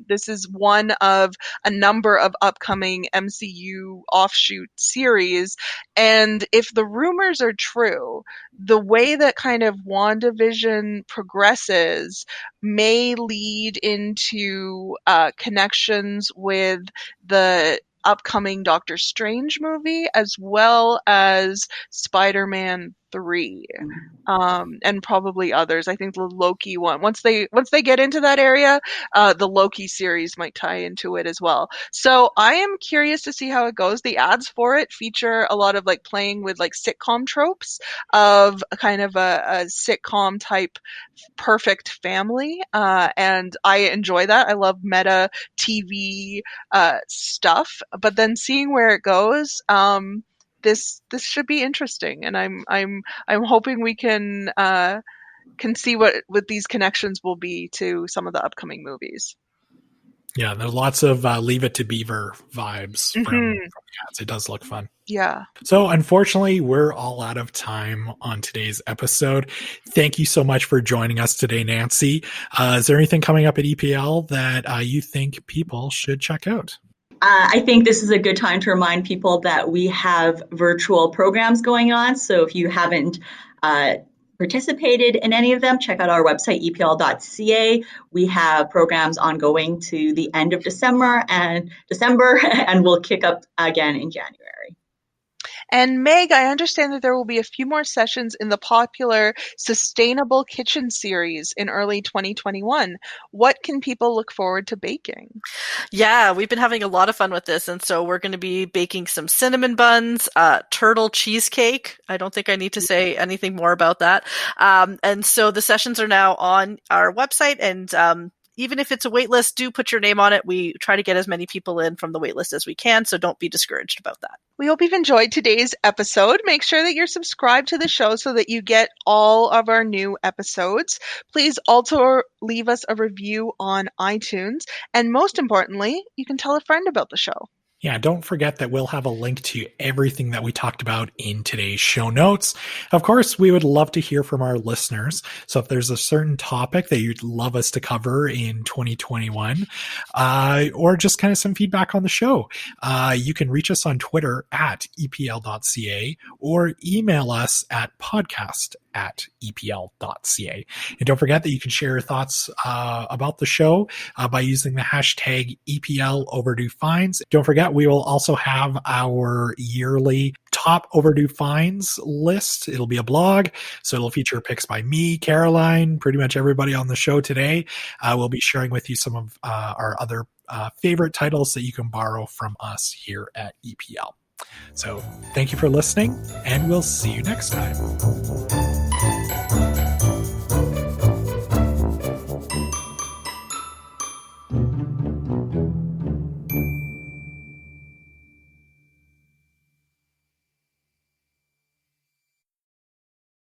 This is one of a number of upcoming MCU offshoot series. And if the rumors are true, the way that kind of WandaVision progresses may lead into connections with the upcoming Doctor Strange movie as well as Spider-Man 3, and probably others. I think the Loki one, once they get into that area, the Loki series might tie into it as well. So I am curious to see how it goes. The ads for it feature a lot of like playing with like sitcom tropes of a kind of a sitcom type perfect family, and I enjoy that. I love meta TV stuff, but then seeing where it goes, this should be interesting, and I'm hoping we can see what these connections will be to some of the upcoming movies. Yeah, there's lots of Leave It to Beaver vibes from ads. It does look fun. Yeah. So unfortunately, we're all out of time on today's episode. Thank you so much for joining us today, Nancy. Is there anything coming up at EPL that you think people should check out? I think this is a good time to remind people that we have virtual programs going on. So if you haven't participated in any of them, check out our website, epl.ca. We have programs ongoing to the end of December, and we'll kick up again in January. And Meg, I understand that there will be a few more sessions in the popular Sustainable Kitchen series in early 2021. What can people look forward to baking? Yeah, we've been having a lot of fun with this, and so we're going to be baking some cinnamon buns, turtle cheesecake. I don't think I need to say anything more about that. And so the sessions are now on our website, and even if it's a wait list, do put your name on it. We try to get as many people in from the wait list as we can, so don't be discouraged about that. We hope you've enjoyed today's episode. Make sure that you're subscribed to the show so that you get all of our new episodes. Please also leave us a review on iTunes. And most importantly, you can tell a friend about the show. Yeah, don't forget that we'll have a link to everything that we talked about in today's show notes. Of course, we would love to hear from our listeners. So if there's a certain topic that you'd love us to cover in 2021, or just kind of some feedback on the show, you can reach us on Twitter at epl.ca or email us at podcast@epl.ca. And don't forget that you can share your thoughts about the show by using the hashtag EPL Overdue Finds. Don't forget, we will also have our yearly top overdue finds list. It'll be a blog, so it'll feature picks by me, Caroline, pretty much everybody on the show today. We'll be sharing with you some of our other favorite titles that you can borrow from us here at EPL. So thank you for listening, and we'll see you next time.